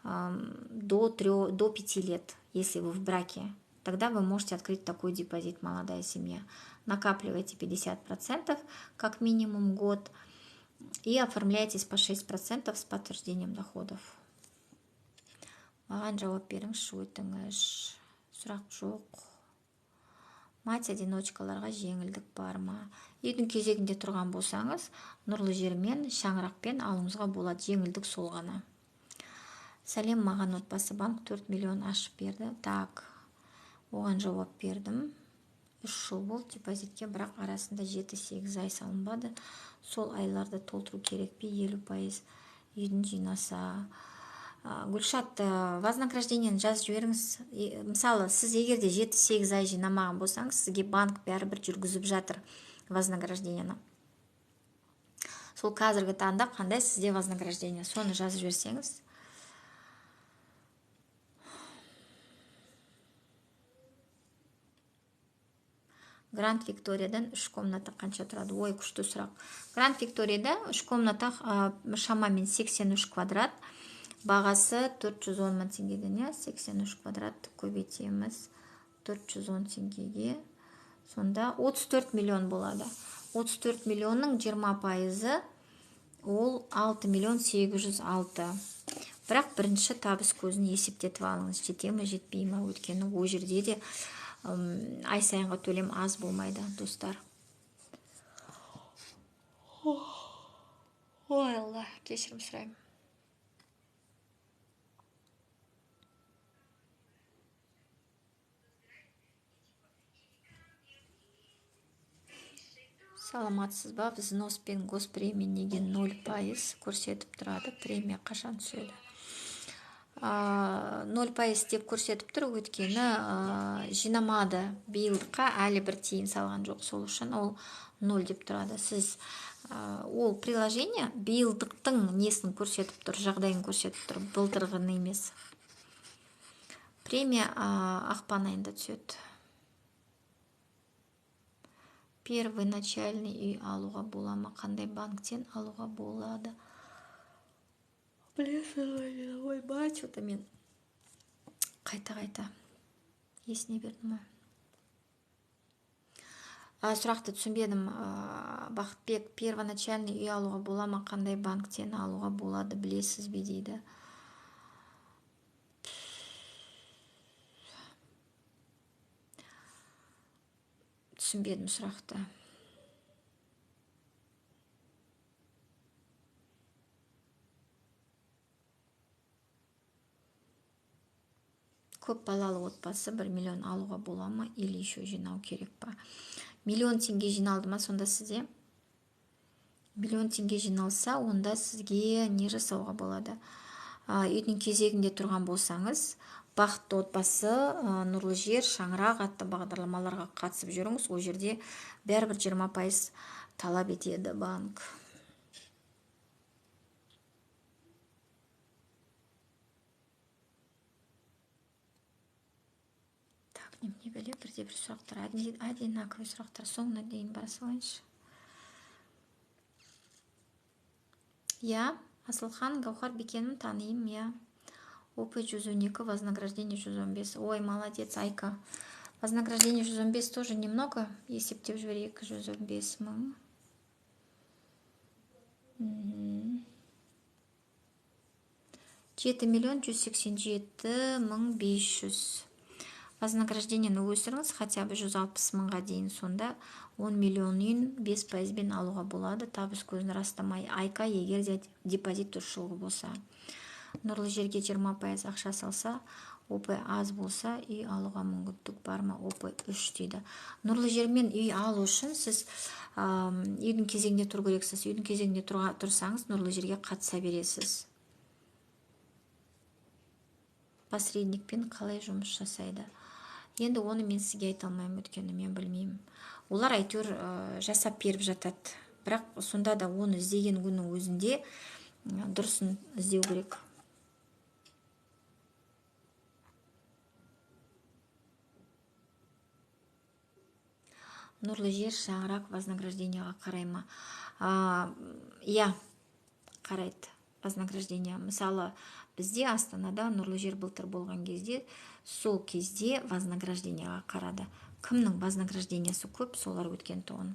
до 5 лет, если вы в браке, тогда вы можете открыть такой депозит «Молодая семья». Накапливайте 50% как минимум год и оформляйтесь по 6% с подтверждением доходов. Маған жауап беріңізші, өтіңіз. Сұрақ жоқ. Мать-одиночкаларға жеңілдік бар ма? Үйдің кезегінде тұрған болсаңыз, нұрлы жермен, шаңырақпен алуыңызға болады, жеңілдік сол ғана. Сәлем, маған отбасы банк 4 миллион ашып берді. Так, оған жауап бердім. 3 жыл бол депозитке, бірақ арасында 7-8 ай салынбады. Сол айларды толтыру керек пе? 50% үйдің жинаса. Гүлшат, вознаграждениені жазып жіберіңіз. Мысалы, сіз егерде 7-8 ай жинамаған болсаңыз, сізге банк бәрібір жүргізіп жатыр вознаграждениені. Сол қазіргі таңда қандай сізде вознаграждение, соны жазып жіберсеңіз. Гранд Викториядан 3 комната қанша тұрады? Ой, күшті сұрақ. Гранд Викторияда 3 комната шамамен 83 квадрат. Бағасы 410 мың теңгеден, 83 квадрат көбейтеміз 410 теңгеге. Сонда 34 миллион болады. 34 миллионның 20%, ол 6 миллион 806. Бірақ бірінші табыс көзін есептетіп алыңыз. Жете ме, жетпей ме? Өйткені ол жерде де ай сайынғы төлем аз болмайды, достар. Ой, Алла, кешірім сұраймын. Саламатсыз ба? Взнос пен госпремия неге 0% көрсетіп тұрады? Премия қашан түседі? 0% деп көрсетіп тұр, өйткені жинамады, биылдыққа әлі бір тиын салған жоқ, сол үшін ол 0 деп тұрады. Сіз ол приложение биылдықтың несін көрсетіп тұр, жағдайын көрсетіп тұр, былтырғыны емес. Премия ақпан айында түседі. Первый начальный үй алуға бола ма? Қандай банктен алуға болады? Білесің, ойбай, что-то мен қайта есіне бердім. Сұрақты түсінбедім. Бақытбек, первоначальный үй алуға бола ма? Қандай банктен алуға болады, білесіз бе дейді. Түсінбедім сұрақты. Көп балалы отбасы 1 миллион алуға бола ма, или еще жинау керек па? Миллион теңге жиналды ма сонда сізде? Миллион теңге жиналса, онда сізге не жасауға болады? Үйдің кезегінде тұрған болсаңыз, бақытты отбасы, нұрлы жер, шаңырақ атты бағдарламаларға қатысып жүріңіз. Ол жерде бәрібір 20% талап етеді банк. Так, не біле, бірде-бір сұрақтар, одинаковый сұрақтар, соңына дейін бара салайыншы. Я, Асылхан, Гаухар Бекенім таныйым, я. ОП 112, вознаграждение 115. Ой, молодец, Айка. Вознаграждение 115 тоже немного, есептеп жіберейік, 115 мың. 7 миллион 187 мың 500. Вознаграждениені өсіріңіз, хотя бы 160 мыңға дейін, сонда 10 миллионын 5% бен алуға болады. Табыс көзін растамай. Айка, егер де депозит тұршылығы болса. Нұрлы жерге 20% ақша салса, ОП аз болса, үй алуға мүмкіндік бар ма? ОП 3 дейді. Нұрлы жермен үй алу үшін сіз үйдің кезегінде тұру керексіз. Үйдің кезегінде тұрсаңыз, нұрлы жерге қатыса бересіз. Посредникпен қалай жұмыс жасайды? Енді оны мен сізге айта алмаймын, өткені мен білмеймін. Олар әйтеуір жасап беріп жатады. Бірақ сонда да оны іздеген күннің өзінде дұрысын іздеу керек. Нұрлы жер, шаңырақ вознаграждениеға қарай ма? Я, қарайды вознаграждение. Мысалы, бізде Астанада нұрлы жер былтыр болған кезде, сол кезде вознаграждениеға қарады. Кімнің вознаграждениесі көп, солар өткен тоғын.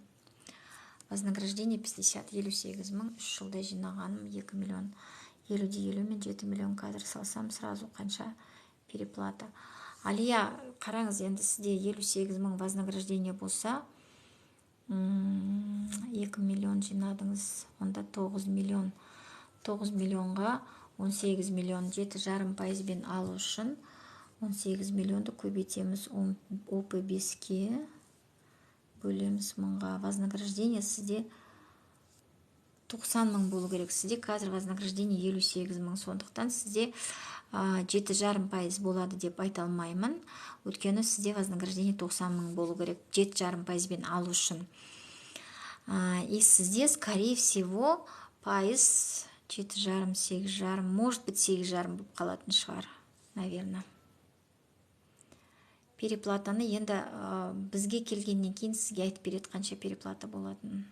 Вознаграждение 50-58 мың, 3 жылда жинағаным 2 миллион. 50 мен 7 миллион қазір салсам, сразу қанша переплата. Алия, қараңыз, енді сізде 58 мың вознаграждение болса, 2 миллион жинадыңыз, онда 9 миллион. 9 миллионға 18 миллион 7,5% бен алу үшін 18 миллионды көбейтеміз ОП 5-ке, бөлеміз мыңға. Вознаграждение сізде 90 мың болу керек. Сізде қазір вознаграждение 58 мың, сондықтан сізде 7,5% болады деп айта алмаймын. Өткені сізде вознаграждение 90 мың болу керек, 7,5% бен алу үшін. И сізде, скорее всего, пайыз 7,5, 8,5, может быть 8,5 болып қалатын шығар, наверное. Переплатаны енді бізге келгеннен кейін сізге айтып береді қанша переплата болатынын.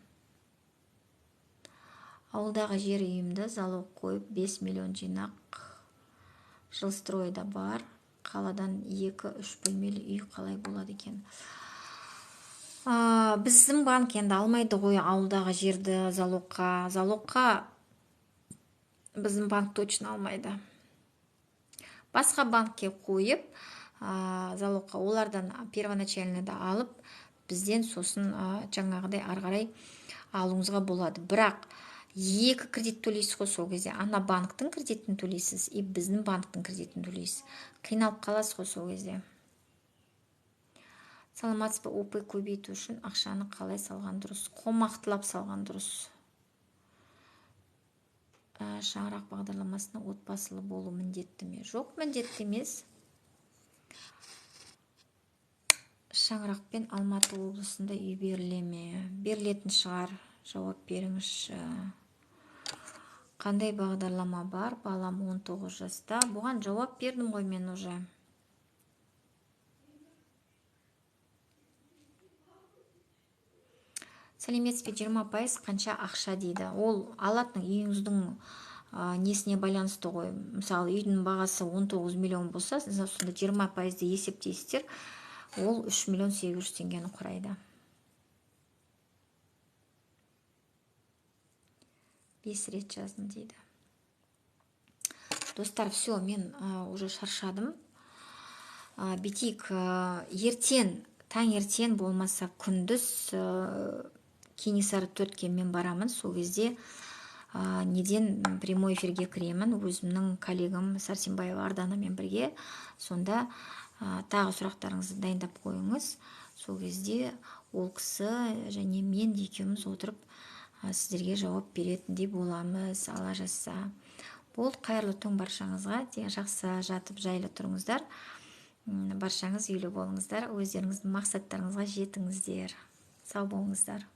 Ауылдағы жер үйімді залог қойып 5 миллион жинақ, жилстройда бар, қаладан 2-3 бөлмелі үй қалай болады екен? Біздің банк енді алмайды ғой ауылдағы жерді залогқа. Залогқа біздің банк точно алмайды. Басқа банкке қойып, залогқа олардан первоначальныйда алып, бізден сосын жаңағыдай арғарай алуыңызға болады. Бірақ екі кредит төлейсіз ғой сол кезде. Ана банктың кредитін төлейсіз, и біздің банктың кредитін төлейсіз. Қиналып қаласыз ғой сол кезде. Саламатсыз ба? опы көбейту үшін ақшаны қалай салған дұрыс? Қомақтылап салған дұрыс. Шаңырақ бағдарламасына отбасылы болу міндетті ме? Жоқ, міндетті емес. Шаңырақпен Алматы облысында үй беріле ме? Берілетін шығар. Жауап беріңізші. Қандай бағдарлама бар? Балам 19 жаста. Бұған жауап бердім ғой мен уже. Сәлеметсіз бе? 20% қанша ақша дейді. Ол алатын үйіңіздің несіне байланысты ғой. Мысалы, үйдің бағасы 19 миллион болса, сонда 20%-ді есептейсіздер. Ол 3 миллион 800 теңгені құрайды. 5 рет жаздым дейді. Достар, все, мен уже шаршадым. Бетейік, таңертең болмаса күндіз Кенесары 4-ке мен барамын. Сол кезде неден прямой эфирге кіремін. Өзімнің коллегам Сәрсенбаева Арданамен бірге. Сонда тағы сұрақтарыңызды дайындап қойыңыз. Сол кезде ол кісі және мен екеуміз отырып сіздерге жауап беретіндей боламыз. Алла жазса. Болды, қайырлы түн баршаңызға. Жақсы жатып жайлы тұрыңыздар. Баршаңыз үйлі болыңыздар. Өздеріңіздің мақсаттарыңызға жетіңіздер. Сау болыңыздар.